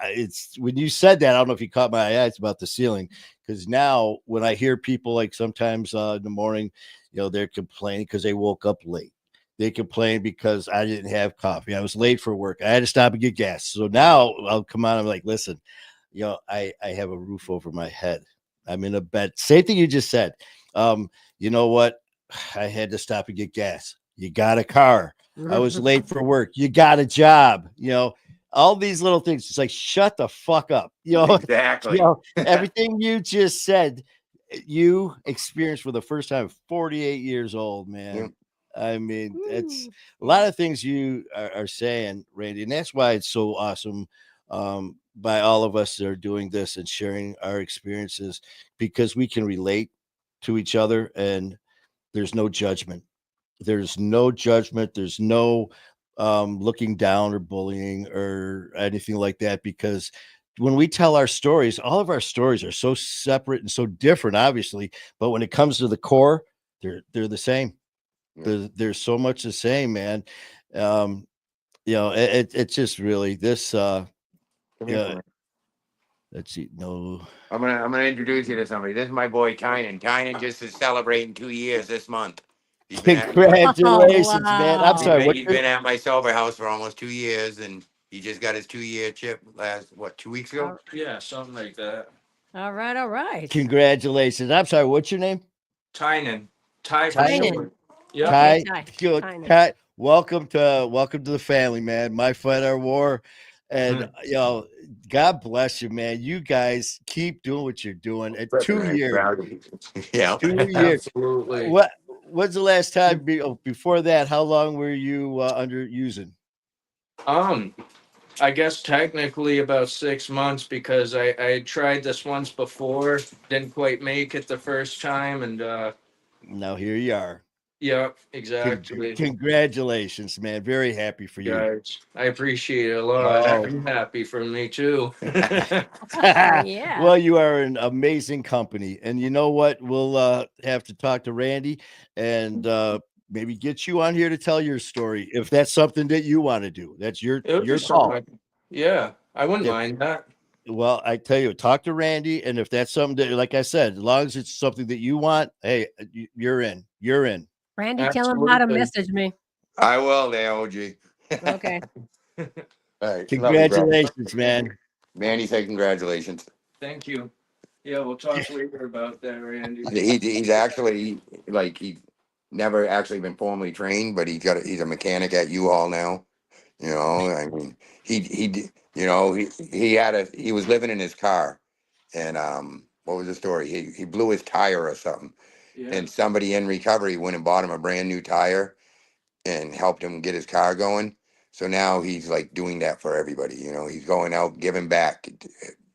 it's when you said that, I don't know if you caught my eye, it's about the ceiling. Because now when I hear people like sometimes in the morning, you know, they're complaining because they woke up late. They complain because I didn't have coffee. I was late for work. I had to stop and get gas. So now I'll come on. I'm like, listen, you know, I have a roof over my head. I'm in a bed. Same thing you just said. You know what? I had to stop and get gas. You got a car. I was late for work. You got a job. You know, all these little things. It's like, shut the fuck up. You know, Exactly. you know, everything you just said, you experienced for the first time, 48 years old, man. Yeah. I mean, it's Woo. a lot of things you are saying, Randy, and that's why it's so awesome by all of us that are doing this and sharing our experiences, because we can relate to each other and there's no judgment. There's no judgment. There's no looking down or bullying or anything like that. Because when we tell our stories, all of our stories are so separate and so different, obviously. But when it comes to the core, they're the same. Yeah. There's so much the same, man. Um, you know, it's just really this. Come here, Yeah. Ryan. Let's see. No. I'm gonna introduce you to somebody. This is my boy Tynan. Tynan just is celebrating 2 years this month. He's been at Congratulations, man. I'm wow. sorry. he's been at my sober house for almost 2 years, and he just got his 2 year chip last 2 weeks ago. Yeah, something like that. All right. All right. Congratulations. I'm sorry. What's your name? Tynan. Ty for Tynan. short. Yeah. Okay, Ty, Ty. good. Tynan. Ty, welcome to the family, man. My Fight Our War, and you know, God bless you, man. You guys keep doing what you're doing. At 2 years, Yeah. 2 years. Absolutely. When's the last time? Before that, how long were you under using? I guess technically about 6 months because I tried this once before, didn't quite make it the first time, and Now here you are. yeah, exactly. Congratulations, man. Very happy for you. Guys, I appreciate it a lot. Oh. I'm happy for me too. Yeah. Well, you are an amazing company, and you know what? We'll have to talk to Randy and maybe get you on here to tell your story if that's something that you want to do. That's your It would be call. something. Yeah, I wouldn't If- mind that. Well, I tell you, talk to Randy, and if that's something that, like I said, as long as it's something that you want, hey, you're in. You're in. Randy, tell him how to Absolutely. message me. I will, there, OG. Okay. All right. Love you, bro. Congratulations, man. Manny, say congratulations. Thank you. Yeah, we'll talk later about that, Randy. He's actually like he never actually been formally trained, but he's a mechanic at U-Haul now. You know, I mean, you know he was living in his car, and what was the story? He blew his tire or something, Yeah. and somebody in recovery went and bought him a brand new tire, and helped him get his car going. So now he's like doing that for everybody. You know, he's going out giving back,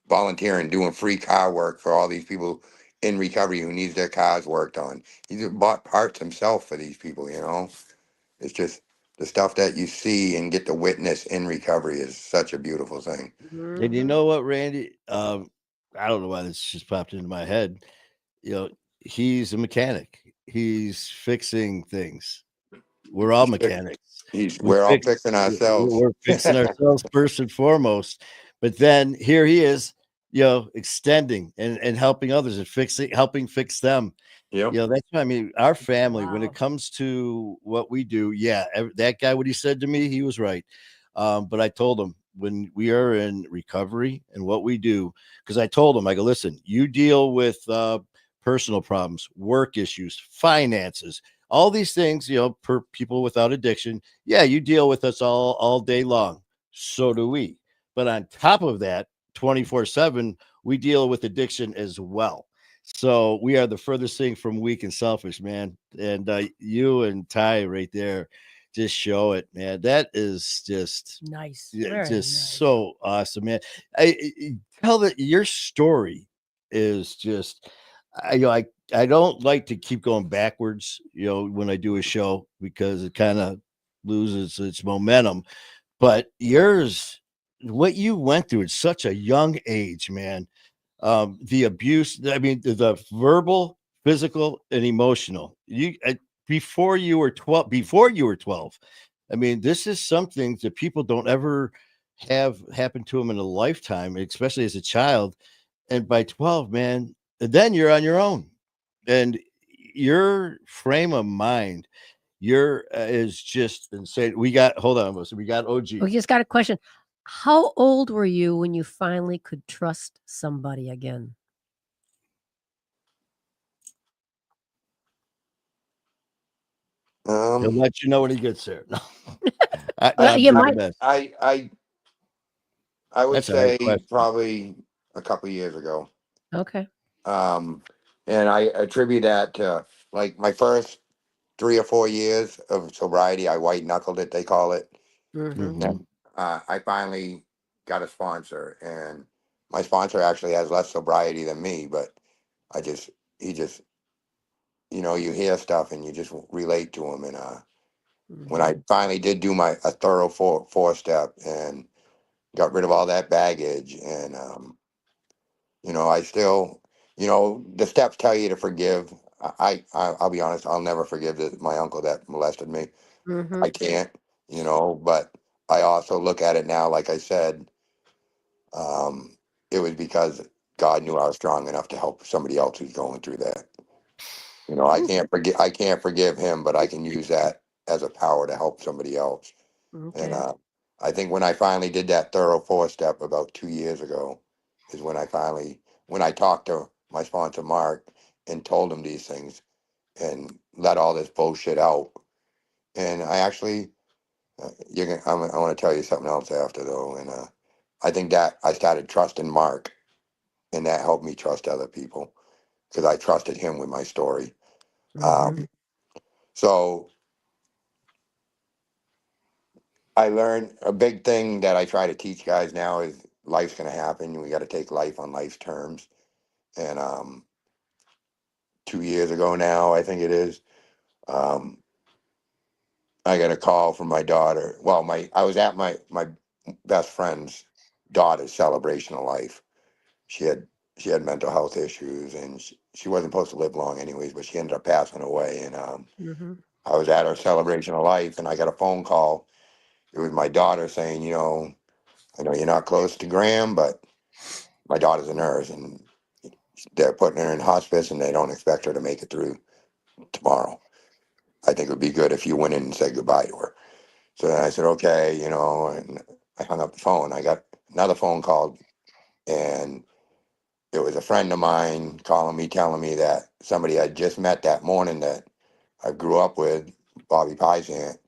volunteering, doing free car work for all these people in recovery who needs their cars worked on. He's bought parts himself for these people. You know, it's just the stuff that you see and get to witness in recovery is such a beautiful thing. And you Mhm. know what, Randy? I don't know why this just popped into my head. You know, he's a mechanic. He's fixing things. We're all mechanics. We're all fixing ourselves. We're fixing ourselves first and foremost. But then here he is, you know, extending and helping others and helping fix them. Yep. You know, that's what I mean. Our family, when Wow. it comes to what we do, yeah, that guy, what he said to me, he was right. But I told him when we are in recovery and what we do, because I told him, I go, listen, you deal with personal problems, work issues, finances, all these things, per people without addiction. Yeah, you deal with us all day long. So do we. But on top of that, 24/7, we deal with addiction as well. So we are the furthest thing from weak and selfish, man. And you and Ty right there just show it, man. That is just Nice. yeah, Very just nice. so awesome, man. Tell that your story is just, I don't like to keep going backwards, when I do a show because it kind of loses its momentum. But yours, what you went through at such a young age, man, the abuse, I mean, the verbal, physical, and emotional. Before you were 12, I mean, this is something that people don't ever have happen to them in a lifetime, especially as a child. And by 12, man, then you're on your own. And your frame of mind, your is just insane. Hold on, Melissa. We got OG. We just got a question. How old were you when you finally could trust somebody again? He'll let you know when he gets there. No. Well, you I'm might. doing I would That's a hard say question. probably a couple years ago. Okay. And I attribute that to like my first 3 or 4 years of sobriety. I white knuckled it, they call it. Mm-hmm. Mhm. I finally got a sponsor, and my sponsor actually has less sobriety than me, but he just, you hear stuff and you just relate to him. And when I finally did do a thorough four step and got rid of all that baggage, and I still, the steps tell you to forgive. I'll be honest, I'll never forgive my uncle that molested me. Mm-hmm. I can't, but I also look at it now, like I said, um, it was because God knew I was strong enough to help somebody else who's going through that. I can't forgive him, but I can use that as a power to help somebody else. And Okay. I think when I finally did that thorough four step about 2 years ago, is when I talked to my sponsor Mark and told him these things and let all this bullshit out. And I actually, I want to tell you something else after though, and I think that I started trusting Mark, and that helped me trust other people because I trusted him with my story. Mm-hmm. So I learned a big thing that I try to teach guys now is life's going to happen. We got to take life on life's terms. And 2 years ago now, I think it is, um, I got a call from my daughter. Well, I was at my best friend's daughter's celebration of life. She had she had mental health issues, and she wasn't supposed to live long anyways, but she ended up passing away. And Mm-hmm. I was at her celebration of life, and I got a phone call. It was my daughter saying, I know you're not close to Graham, but my daughter's a nurse, and they're putting her in hospice, and they don't expect her to make it through tomorrow. I think it would be good if you went in and said goodbye to her. So then I said, okay, and I hung up the phone. I got another phone call, and it was a friend of mine calling me, telling me that somebody I just met that morning that I grew up with, Bobby Pizant,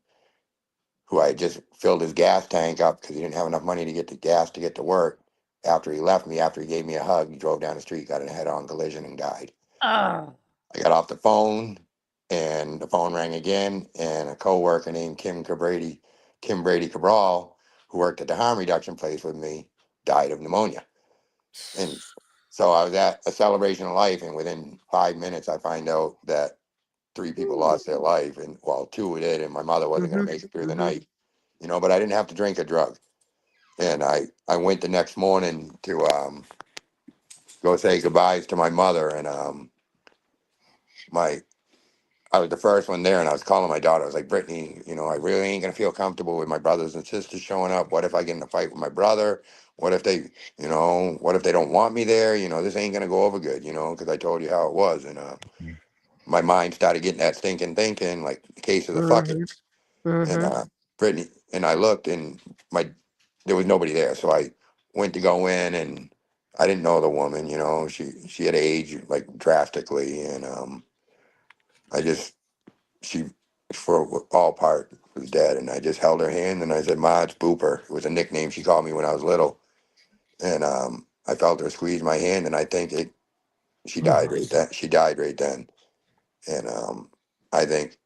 who I had just filled his gas tank up because he didn't have enough money to get the gas to get to work. After he left me, after he gave me a hug, he drove down the street, got in a head-on collision, and died. Oh. I got off the phone, and the phone rang again, and a coworker named Kim Brady Cabral, who worked at the harm reduction place with me, died of pneumonia. And so I was at a celebration of life, and within 5 minutes, I find out that 3 people lost their life, and well, 2 did, and my mother wasn't going Mm-hmm. to make it through the Mm-hmm. night. But I didn't have to drink a drug. And I went the next morning to go say goodbyes to my mother, and my I was the first one there, and I was calling my daughter. I was like, Brittany, I really ain't gonna feel comfortable with my brothers and sisters showing up. What if I get in a fight with my brother? What if what if they don't want me there? This ain't gonna go over good, because I told you how it was. And my mind started getting that stinking thinking, like the case of the Mm-hmm. fuckers. And Mm-hmm. Brittany, and I looked, and there was nobody there. So I went to go in, and I didn't know the woman, you know, she had aged like drastically, and I just she for all part was dead, and I just held her hand and I said, "Ma, it's Booper." It was a nickname she called me when I was little, and I felt her squeeze my hand, and I think it she died right then. She died right then, and I think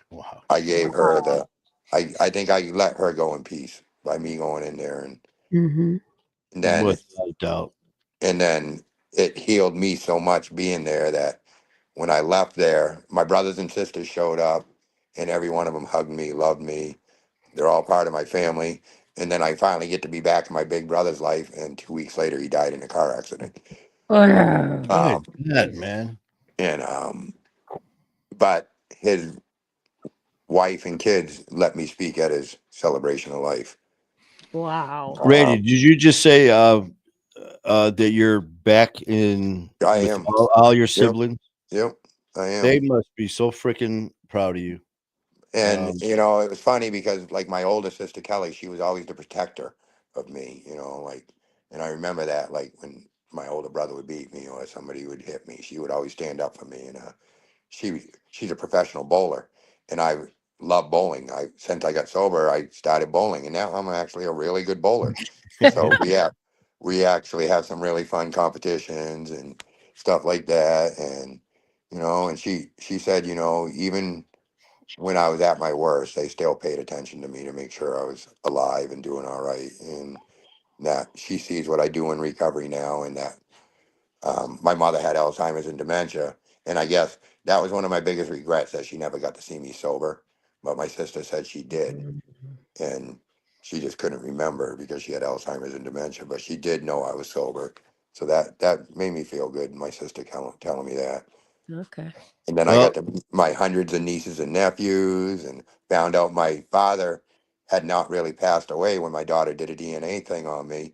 Wow. I gave her the I think I let her go in peace by me going in there, Mm-hmm. and then Without a doubt. and then it healed me so much being there that when I left there, my brothers and sisters showed up, and every one of them hugged me, loved me. They're all part of my family. And then I finally get to be back in my big brother's life, and 2 weeks later, he died in a car accident. Oh, Good Um, God, man. and but his wife and kids let me speak at his celebration of life. wow. Randy, Um, did you just say that you're back in I with am. all your Yep. siblings? Yep. I They am. must be so freaking proud of you. And Um, you know, it was funny because like my older sister Kelly, she was always the protector of me, you know, like, and I remember that like when my older brother would beat me or somebody would hit me, she would always stand up for me. And she's a professional bowler, and I love bowling. I since I got sober, I started bowling, and now I'm actually a really good bowler. So we actually have some really fun competitions and stuff like that. And you know, and she said, you know, even when I was at my worst, they still paid attention to me to make sure I was alive and doing all right. And that she sees what I do in recovery now, and that my mother had Alzheimer's and dementia. And I guess that was one of my biggest regrets, that she never got to see me sober. But my sister said she did. And she just couldn't remember because she had Alzheimer's and dementia. But she did know I was sober. So that made me feel good. My sister telling me that. Okay. And then I got well, to meet my hundreds of nieces and nephews, and found out my father had not really passed away when my daughter did a DNA thing on me.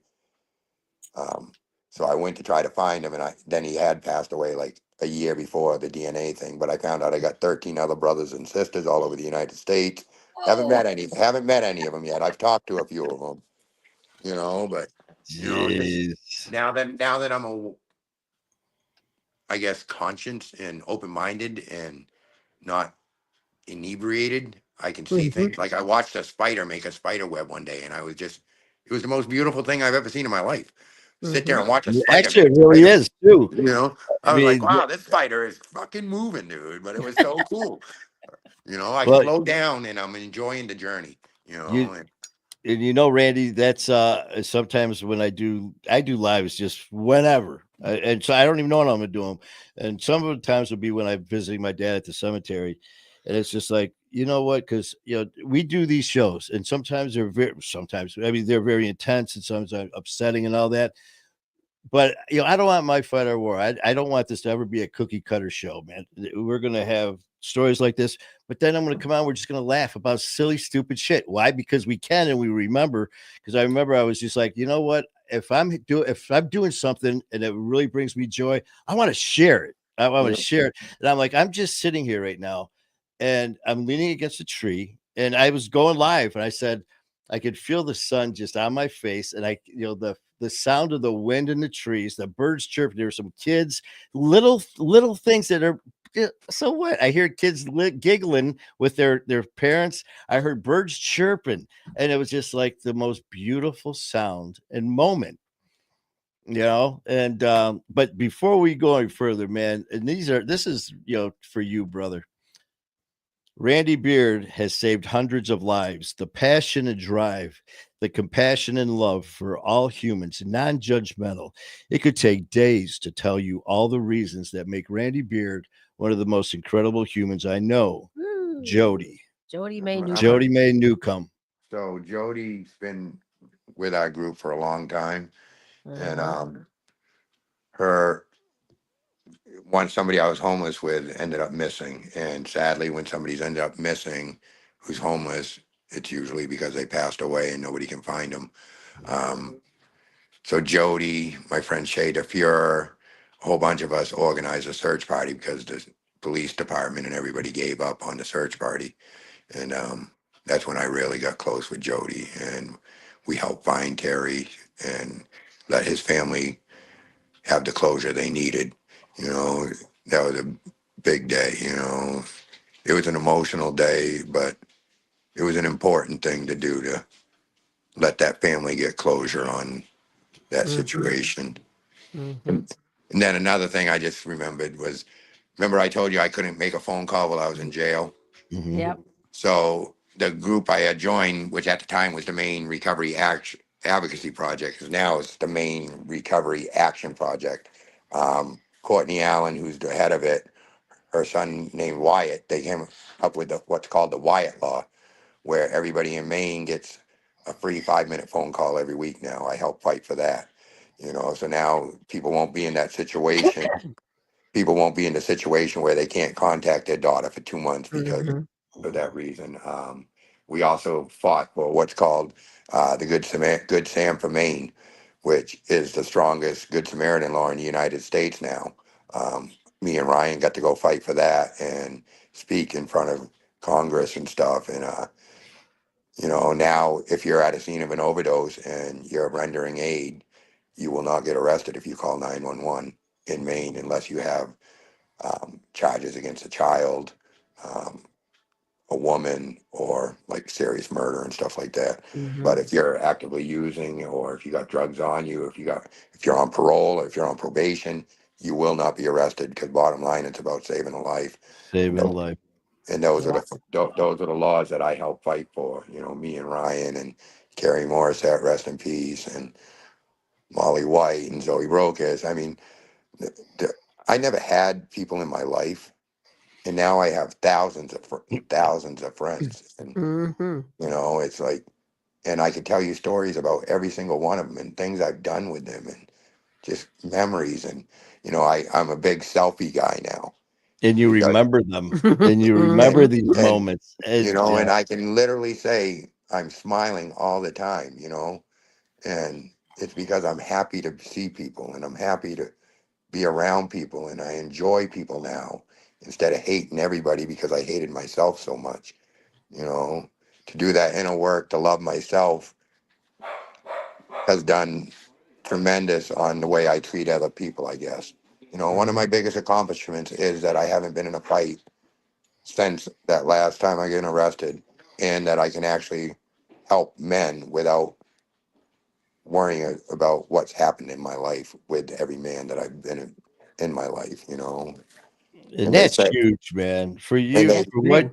Um, so I went to try to find him, and then he had passed away like a year before the DNA thing. But I found out I got 13 other brothers and sisters all over the United States. Haven't met any of them yet. I've talked to a few of them, you know, but you know, just jeez. now that I'm I guess conscious and open minded and not inebriated, I can see Mm-hmm. things. Like I watched a spider make a spider web one day, and it was the most beautiful thing I've ever seen in my life. Sit there Mm-hmm. and watch a spider Actually, make it a really spider. is too. You know, I I was like, mean, wow, this spider is fucking moving, dude. But it was so cool. You know, I well, slowed down and I'm enjoying the journey. You you know, and and you know, Randy, that's sometimes when I do lives just whenever, and so I don't even know when I'm gonna do them. And some of the times will be when I'm visiting my dad at the cemetery, and it's just like, you know what? Because we do these shows, and sometimes sometimes I mean they're very intense, and sometimes upsetting and all that. But I don't want my fight or war. I don't want this to ever be a cookie cutter show, man. We're gonna have stories like this, but then I'm gonna come out. We're just gonna laugh about silly, stupid shit. Why? Because we can and we remember. Because I remember I was just like, you know what? If I'm doing something and it really brings me joy, I want to share it. I want to yeah, share it. And I'm like, I'm just sitting here right now, and I'm leaning against a tree, and I was going live, and I said, I could feel the sun just on my face, and the sound of the wind in the trees, the birds chirping. There were some kids, little things that are. So what? I hear kids giggling with their parents. I heard birds chirping, and it was just like the most beautiful sound and moment. And but before we go any further, man, and this is for you, brother. Randy Beard has saved hundreds of lives. The passion and drive, the compassion and love for all humans, non judgmental. It could take days to tell you all the reasons that make Randy Beard one of the most incredible humans I know. Jody. Jody May I'm a, Jody Newcomb. May Newcomb. so Jody's been with our group for a long time, and Uh-huh. her once somebody I was homeless with ended up missing. And sadly, when somebody's ended up missing who's homeless, it's usually because they passed away and nobody can find them. Um, so Jody, my friend Shay DeFure, a whole bunch of us organized a search party because the police department and everybody gave up on the search party. And that's when I really got close with Jody. And we helped find Terry and let his family have the closure they needed. You know, that was a big day. You know, it was an emotional day, but it was an important thing to do to let that family get closure on that Mhm. situation. Mhm. And then another thing I just remembered was, remember I told you I couldn't make a phone call while I was in jail? Mhm. Yep. So the group I had joined, which at the time was the Maine Recovery Advocacy Project, because now it's the Maine Recovery Action Project. Courtney Allen, who's the head of it, her son named Wyatt, they came up with what's called the Wyatt Law, where everybody in Maine gets a free 5-minute phone call every week now. I help fight for that. You know, so now people won't be in that situation. People won't be in the situation where they can't contact their daughter for 2 months because Mhm. for that reason. We also fought for what's called the Good Sam for Maine, which is the strongest Good Samaritan law in the United States now. Me and Ryan got to go fight for that and speak in front of Congress and stuff. And you know, now if you're at a scene of an overdose and you're rendering aid, you will not get arrested if you call 911 in Maine unless you have charges against a child, um, a woman, or like serious murder and stuff like that. But Mhm. if you're actively using, or if you got drugs on you, if you're on parole or if you're on probation, you will not be arrested because bottom line, it's about saving a life. Saving a life. And those are Yeah. those are the laws that I help fight for. You know, me and Ryan and Carrie Morissette, rest in peace, and Molly White and Zoe Rokas. I mean, the, the, I never had people in my life, and now I have thousands of friends, and Mhm. you know, it's like, and I could tell you stories about every single one of them and things I've done with them, and just memories. And you know, I'm a big selfie guy now And you because remember them, and you remember Mhm. these and moments. you And know, yeah, and I can literally say I'm smiling all the time, you know, and it's because I'm happy to see people and I'm happy to be around people and I enjoy people now instead of hating everybody because I hated myself so much, you know. To do that inner work, to love myself, has done tremendous on the way I treat other people, I guess. You know, one of my biggest accomplishments is that I haven't been in a fight since that last time I got arrested, and that I can actually help men without worrying about what's happened in my life with every man that I've been in my life, you know. and And they that's say, huge, man. For and you, I for what? agree.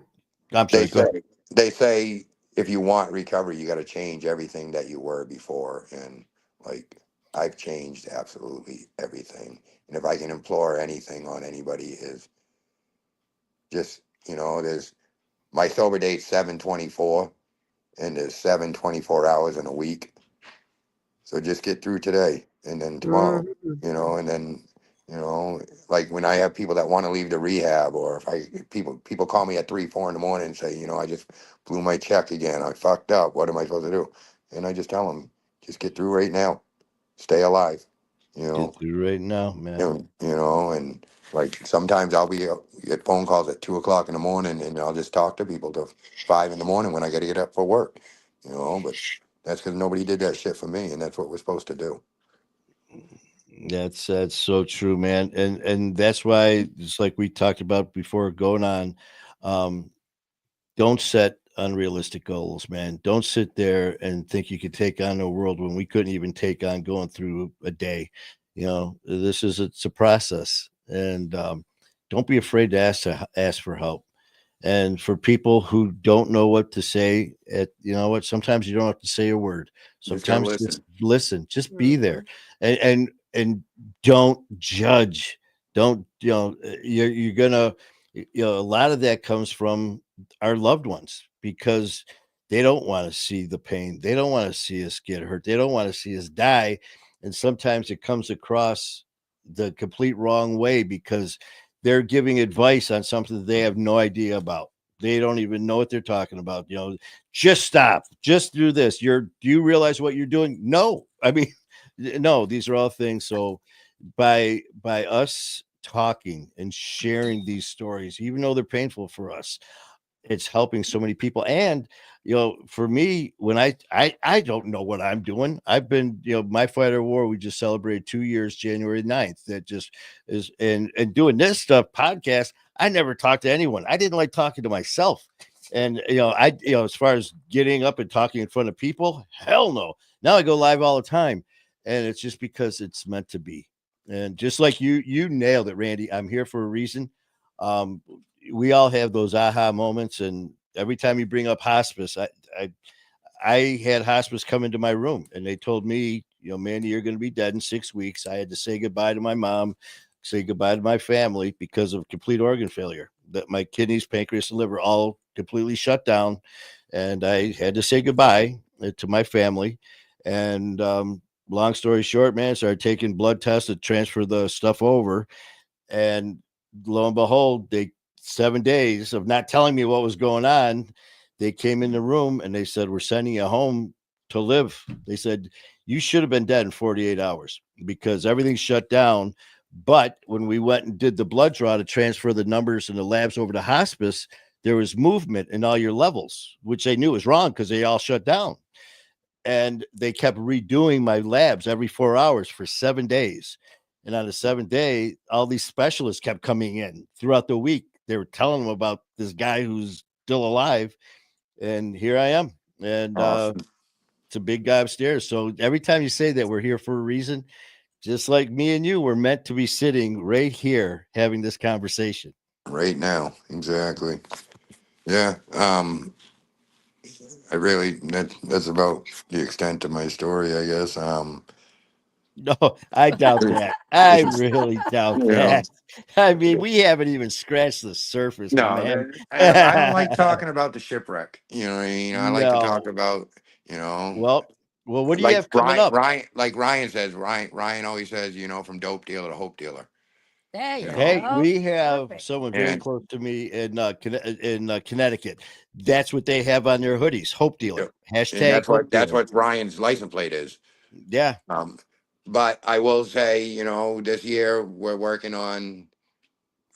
I'm they sorry. Go ahead. say, they say, if you want recovery, you got to change everything that you were before. And like, I've changed absolutely everything. And if I can implore anything on anybody is just, you know, there's my sober date 7/24, and there's 7 24 hours in a week. So just get through today and then tomorrow, Mhm. you know, and then, you know, like when I have people that want to leave the rehab, or if people call me at 3 4 in the morning and say, you know, I just blew my check again, I fucked up, what am I supposed to do? And I just tell them, just get through right now, stay alive, you Get know. through right now, man. You know, and like sometimes I'll be get phone calls at 2 o'clock in the morning, and I'll just talk to people till 5 in the morning when I got to get up for work. You know, but that's because nobody did that shit for me, and that's what we're supposed to do. That's so true, man. And that's why, just like we talked about before going on, um, don't set unrealistic goals, man. Don't sit there and think you could take on the world when we couldn't even take on going through a day. You know, it's a process, and don't be afraid to ask for help. And for people who don't know what to say, you know what, sometimes you don't have to say a word. Just gotta Sometimes just listen. listen, just be there, Mhm. and don't judge. Don't you're gonna a lot of that comes from our loved ones because they don't want to see the pain. They don't want to see us get hurt. They don't want to see us die. And sometimes it comes across the complete wrong way because they're giving advice on something that they have no idea about. They don't even know what they're talking about. You know, just stop, just do this. Do you realize what you're doing? No, I mean, no, these are all things. So by us talking and sharing these stories, even though they're painful for us, it's helping so many people. And for me, when I don't know what I'm doing. I've been, my fighter war, we just celebrated 2 years January 9th. That just is, and doing this stuff podcast, I never talked to anyone. I didn't like talking to myself. And as far as getting up and talking in front of people, hell no. Now I go live all the time, and it's just because it's meant to be. And just like you nailed it, Randy. I'm here for a reason. We all have those aha moments, and every time you bring up hospice, I had hospice come into my room, and they told me, Mandy, you're going to be dead in 6 weeks. I had to say goodbye to my mom, say goodbye to my family because of complete organ failure. That my kidneys, pancreas, and liver all completely shut down, and I had to say goodbye to my family. And long story short, man, started taking blood tests to transfer the stuff over, and lo and behold, 7 days of not telling me what was going on, they came in the room and they said, we're sending you home to live. They said, you should have been dead in 48 hours because everything shut down. But when we went and did the blood draw to transfer the numbers and the labs over to hospice, there was movement in all your levels, which they knew was wrong because they all shut down. And they kept redoing my labs every 4 hours for 7 days. And on the 7th day, all these specialists kept coming in throughout the week. They were telling them about this guy who's still alive. And here I am. And Awesome. it's a big guy upstairs. So every time you say that, we're here for a reason. Just like me and you, we're meant to be sitting right here having this conversation. Right now. Exactly. Yeah. I really, that's about the extent of my story, I guess. No, I doubt that. I really doubt You know, that. I mean, we haven't even scratched the surface, my no, man. I don't like talking about the shipwreck. You know what I mean? I like to talk No. about, Well, what do you like have coming up? Ryan says, Ryan always says, from dope dealer to hope dealer. There you You know, Hey, go. we have Perfect. someone very and close to me in Connecticut. That's what they have on their hoodies. Hope dealer. and Hashtag hope that's dealer. what Ryan's license plate is. Yeah. But I will say, this year we're working on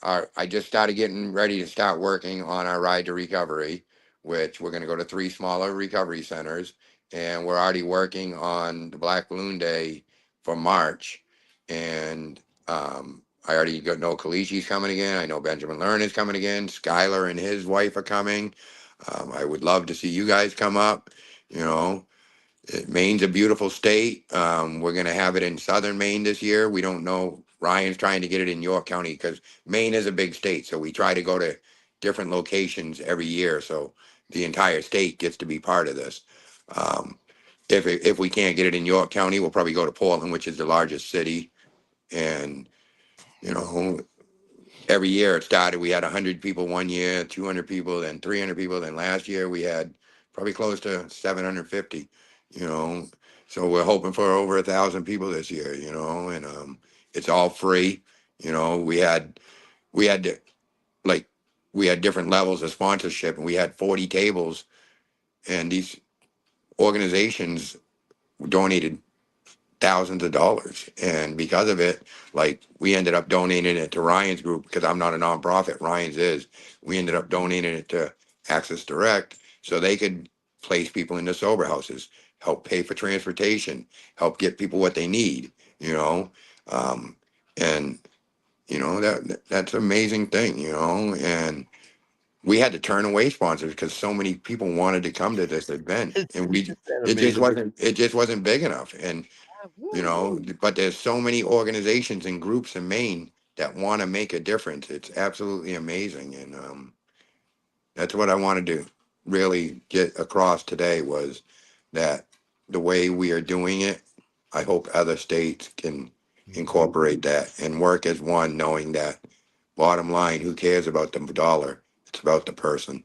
I just started getting ready to start working on our ride to recovery, which we're going to go to 3 smaller recovery centers. And we're already working on the Black Balloon Day for March. And I already know Kalishi's coming again. I know Benjamin Learn is coming again. Skylar and his wife are coming. I would love to see you guys come up. You know, Maine's a beautiful state. We're going to have it in southern Maine this year. We don't know. Ryan's trying to get it in York County because Maine is a big state. So we try to go to different locations every year. So the entire state gets to be part of this. Um, if we can't get it in York County, we'll probably go to Portland, which is the largest city. And, you know, every year it started, we had 100 people one year, 200 people, then 300 people. Then last year we had probably close to 750, you know. So we're hoping for over 1,000 people this year, and it's all free. We had to, like, we had different levels of sponsorship, and we had 40 tables, and these organizations donated thousands of dollars. And because of it, like, we ended up donating it to Ryan's group because I'm not a nonprofit. Ryan's is. We ended up donating it to Access Direct so they could place people into sober houses, help pay for transportation, help get people what they need, um, and that's an amazing thing, and we had to turn away sponsors because so many people wanted to come to this event, and Isn't that amazing? it just wasn't big enough. And but there's so many organizations and groups in Maine that want to make a difference. It's absolutely amazing. And that's what I wanted to really get across today was that the way we are doing it, I hope other states can incorporate that and work as one, knowing that bottom line, who cares about the dollar? It's about the person.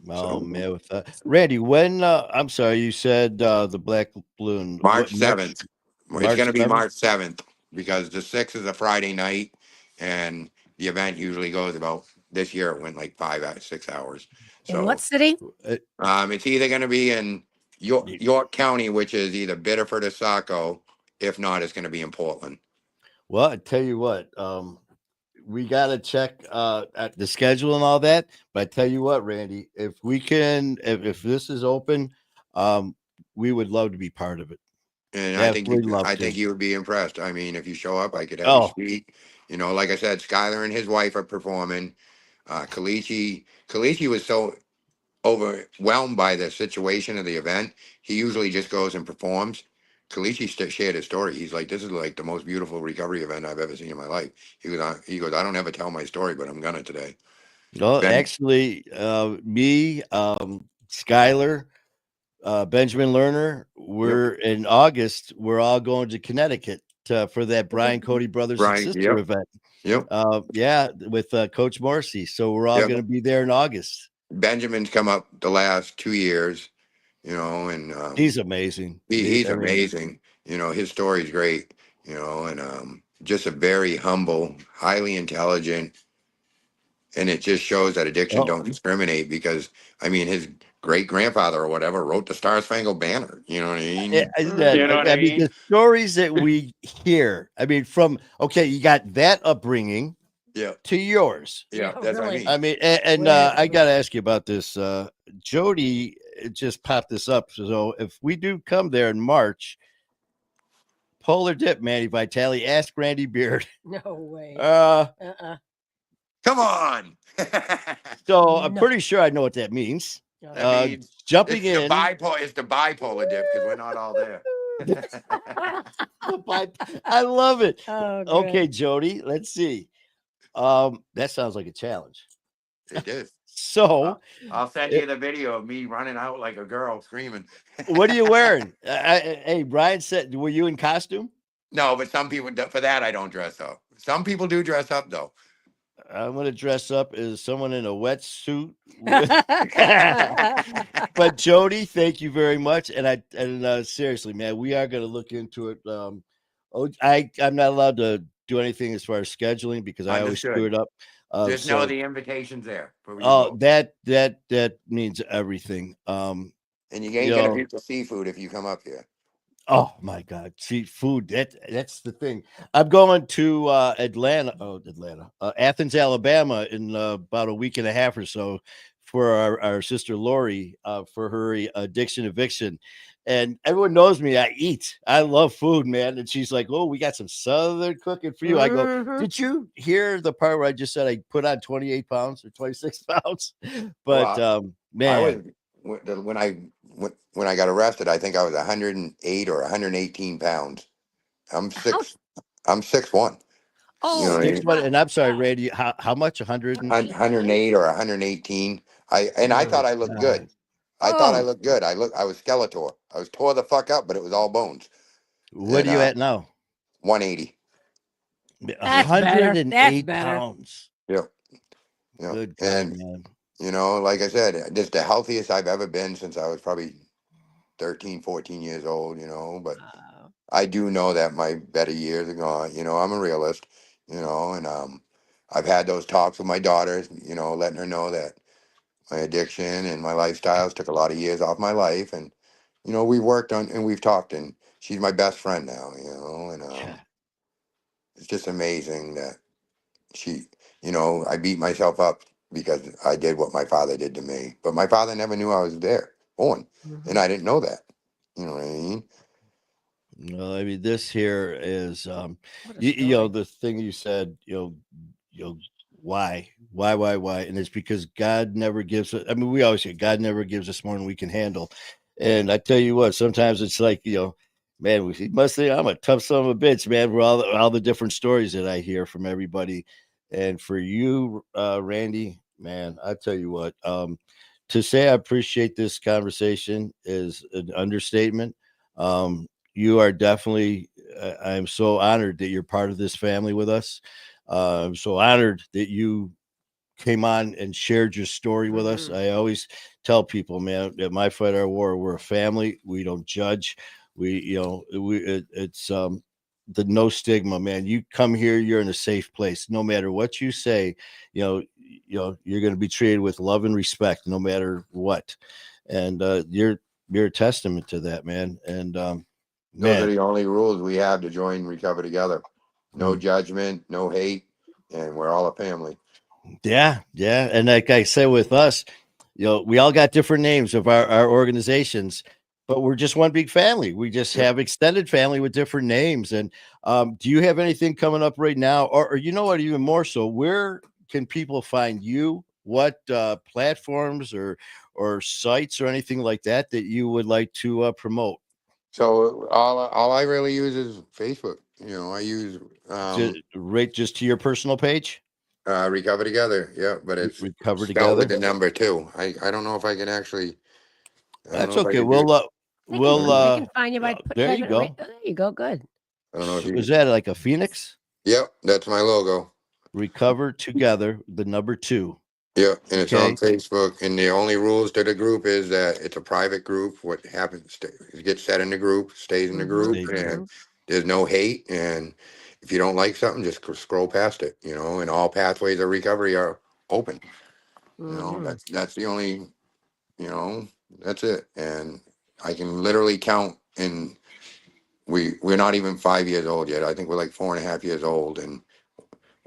Oh So man, with Randy, when I'm sorry, you said the Black Balloon. What March 7th. It's March going to be 7th? March 7th because the 6th is a Friday night, and the event usually goes about, this year it went like 6 hours. In what So city? it's either going to be in York County, which is either Biddeford or Saco. If not, it's going to be in Portland. Well, I tell you what, we got to check at the schedule and all that. But I tell you what, Randy, if we can, if this is open, we would love to be part of it. And Absolutely love I to. think you would be impressed. I mean, if you show up, I could have you Oh, speak. You know, like I said, Skylar and his wife are performing. Kalichi was so overwhelmed by the situation of the event. He usually just goes and performs. Kalichi shared his story. He's like, "This is like the most beautiful recovery event I've ever seen in my life." He goes, "I don't ever tell my story, but I'm gonna today." well, Ben, actually, me, Skylar, Benjamin Lerner, we're in August. We're all going to Connecticut for that Brian Cody Brothers and Brian, Sister yep, event. yep, Yeah, with Coach Morrissey. So we're all yep. going to be there in August. Benjamin's come up the last 2 years, and He's amazing. he's I mean, amazing. His story's great. And just a very humble, highly intelligent, and it just shows that addiction oh, don't discriminate because I mean his great grandfather or whatever wrote the Star Spangled Banner. You know what I mean? You know what I I mean, mean? the stories that we hear. I mean, okay, you got that upbringing Yeah, to yours. yeah, Yeah, that's what I really. mean. I mean, and Wow. I got to ask you about this. Jody just popped this up. So if we do come there in March, Polar Dip, Manny Vitale, ask Randy Beard. No way. Uh, Come on. so I'm No. pretty sure I know what that means. That means Jumping it's in. it's the bipolar dip because we're not all there. I love it. Oh, Okay, good. Jody, let's see. That sounds like a challenge. It is. So, I'll send you the video of me running out like a girl screaming. what are you wearing? Hey, Brian said, were you in costume? No, but some people for that I don't dress up. Some people do dress up though. I'm going to dress up as someone in a wetsuit. But Jody, thank you very much. And seriously, man, we are going to look into it. I'm not allowed to do anything as far as scheduling because I always screw it up. Just know the invitation's there. That means everything. And you ain't gonna eat the seafood if you come up here. Oh my God, see food. That's the thing. I'm going to Athens, Alabama in about a week and a half or so for our sister Lori for her addiction eviction. And everyone knows me. I eat. I love food, man. And she's like, "Oh, we got some Southern cooking for you." I go, "Did you hear the part where I just said I put on 28 pounds or 26 pounds?" But man, when I got arrested, I think I was 108 or 118 pounds. I'm 6'1". Oh, You know what I mean? 6'1", and I'm sorry, Randy. How much? 100 and 108 or 118. I thought I looked good. I thought I looked good. I was Skeletor. I was tore the fuck up, but it was all bones. What are you at now? 180. That's better. 108 That's better. pounds. Yep. Good God, And man. like I said, just the healthiest I've ever been since I was probably 13, 14 years old, but I do know that my better years are gone. I'm a realist, and I've had those talks with my daughters, letting her know that my addiction and my lifestyles took a lot of years off my life. And, we've worked on and we've talked, and she's my best friend now, and it's just amazing that she, I beat myself up because I did what my father did to me. But my father never knew I was born, and I didn't know that. You know what I mean? No, I mean this here is What a you know story. the thing you said, why, and it's because God never gives us. I mean, we always say God never gives us more than we can handle, and I tell you what, sometimes it's like man, he must think I'm a tough son of a bitch, man. For all the different stories that I hear from everybody, and for you, Randy, man, I tell you what, to say I appreciate this conversation is an understatement. You are definitely. I'm so honored that you're part of this family with us. I'm so honored that you came on and shared your story with us. I always tell people, man, at My Fight Our War, we're a family. We don't judge. It's the no stigma, man. You come here, you're in a safe place. No matter what you say, you're going to be treated with love and respect, no matter what. And you're a testament to that, man. And Those are the only rules we have to join Recover Together. No Mm. judgment, no hate, and we're all a family. Yeah, yeah. And like I said with us, we all got different names of our organizations, but we're just one big family. We just Yeah. have extended family with different names. And do you have anything coming up right now? Or you know what, even more so, where can people find you? What platforms or sites or anything like that that you would like to promote? So all I really use is Facebook. I use Just to your personal page? Recover Together. Yeah, but it's Recover spelled with Together? the number two. I don't know if I can actually. I don't That's know if I okay. can do. They can find you by there you typing it go. right. Oh, there you go. Good. I don't know if Is you. that like a phoenix? Yep, that's my logo. Recover Together, the number 2. Yeah, and it's on Okay. Facebook. And the only rules to the group is that it's a private group. What happens gets set in the group, stays in the group, Stay and there's no hate. And if you don't like something, just scroll past it. And all pathways of recovery are open. That's the only. You know, that's it. And I can literally count. And we're not even 5 years old yet. I think we're like 4.5 years old, and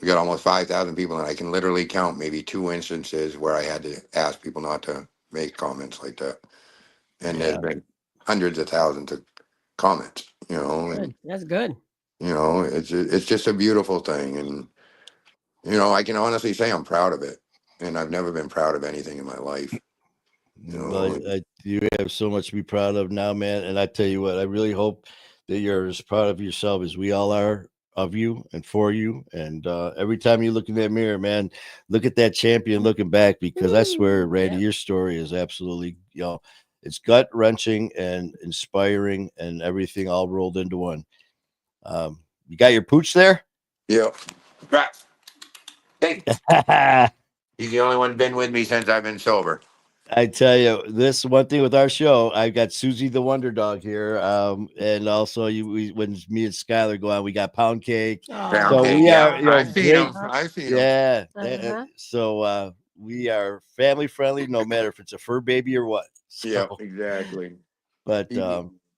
we got almost 5,000 people, and I can literally count maybe 2 instances where I had to ask people not to make comments like that. And Yeah. there's been hundreds of thousands of comments, and Good. That's good. it's just a beautiful thing. And I can honestly say I'm proud of it, and I've never been proud of anything in my life. Well, you have so much to be proud of now, man. And I tell you what, I really hope that you're as proud of yourself as we all are of you and for you. And every time you look in that mirror, man, look at that champion looking back, because I swear, Randy, Yep. your story is absolutely, it's gut wrenching and inspiring and everything all rolled into one. You got your pooch there? Yeah. Right. Hey, he's the only one been with me since I've been sober. I tell you, this one thing with our show, I've got Susie the Wonder Dog here, and also when me and Skylar go on, we got Pound Cake. Pound So cake, we yeah. are, I've seen great. him. I've seen him. Yeah. Uh-huh. So we are family friendly, no matter if it's a fur baby or what. So, Yeah, exactly. but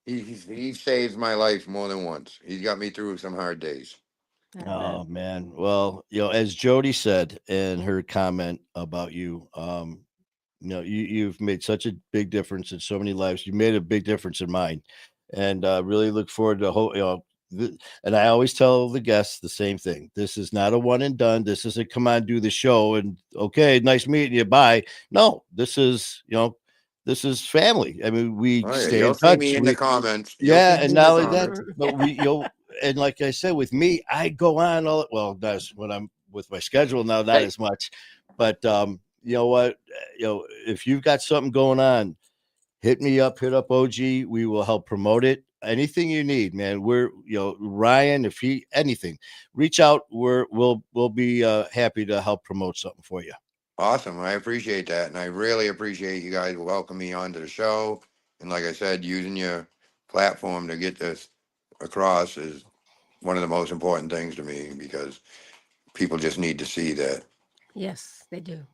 He saved my life more than once. He's got me through some hard days. oh man, well, as Jody said in her comment about you, you've made such a big difference in so many lives. You made a big difference in mine, and really look forward to and I always tell the guests the same thing. This is not a one and done. This isn't come on, do the show, and okay, nice meeting you. Bye. No, this is family. I mean, we Oh, yeah, stay you'll in see touch. me in the comments. Yeah, You'll see and me in not the only that, comments. but and like I said, with me, I go on that's when I'm with my schedule now, not Hey. as much. But you know what? If you've got something going on, hit me up, hit up OG. We will help promote it. Anything you need, man. We're Ryan, if he anything, reach out. We'll be happy to help promote something for you. Awesome. I appreciate that. And I really appreciate you guys welcoming me onto the show. And like I said, using your platform to get this across is one of the most important things to me, because people just need to see that. Yes, they do.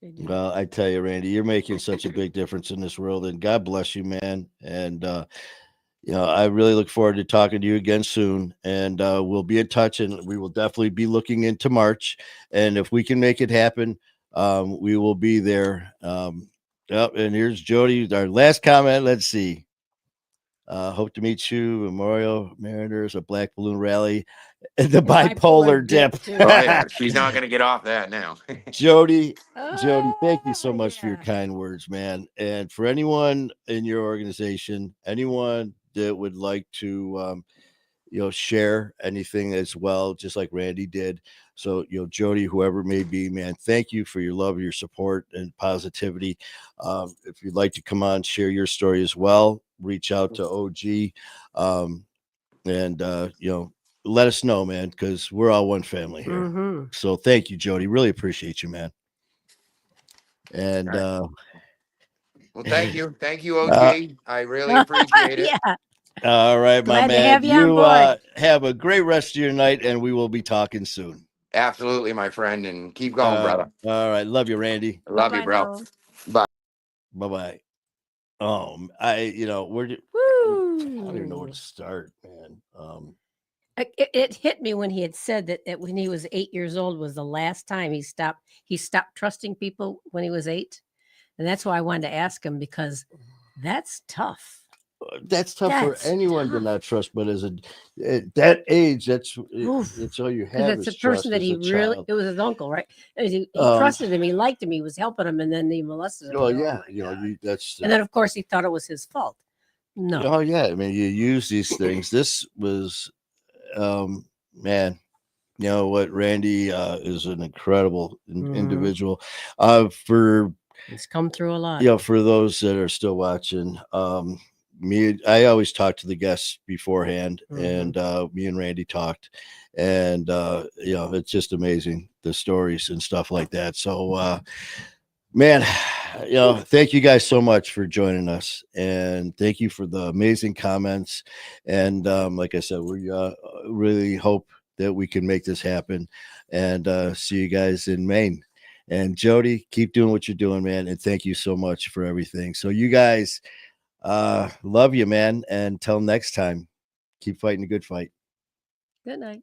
They do. Well, I tell you, Randy, you're making such a big difference in this world, and God bless you, man. And I really look forward to talking to you again soon, and we'll be in touch, and we will definitely be looking into March. And if we can make it happen, we will be there. Yep. And here's Jody, our last comment. Let's see. Hope to meet you. Memorial Mariners, a black balloon rally, and the bipolar dip. too. Oh, yeah. She's not going to get off that now. Jody, thank you so Oh, much for your yeah. kind words, man. And for anyone in your organization, anyone that would like to, share anything as well, just like Randy did. So, Jody, whoever it may be, man, thank you for your love, your support, and positivity. If you'd like to come on, share your story as well, reach out to OG, and let us know, man, because we're all one family here. Mhm. So thank you, Jody. Really appreciate you, man. And Well, thank you. Thank you, OG. I really appreciate it. Yeah. all right, Glad my to man. have you on board. Have a great rest of your night, and we will be talking soon. Absolutely, my friend. And keep going, brother. All right. Love you, Randy. Love you, Bye-bye bro. now. Bye. Bye-bye. Where do I don't even know where Woo. to start, man. It hit me when he had said that when he was 8 years old was the last time he stopped trusting people when he was 8. And that's why I wanted to ask him, because that's tough. That's tough That's for anyone to tough. not trust, but at that age, Oof. it's all you Because have it's is a person trust that as he a really, child. it was his uncle, right? And he Um, trusted him, he liked him, he was helping him, and then he molested him. Well, Oh yeah, my God. that's And then, of course, he thought it was his fault. No. oh yeah. I mean, you use these things. This was, man. You know what, Randy is an incredible Mhm. individual. For He's come through a lot. for those that are still watching, I always talk to the guests beforehand, and me and Randy talked, and it's just amazing, the stories and stuff like that. So man, thank you guys so much for joining us, and thank you for the amazing comments. And like I said, we really hope that we can make this happen, and see you guys in Maine. And Jody, keep doing what you're doing, man. And thank you so much for everything. So you guys, love you, man. And until next time, keep fighting a good fight. Good night.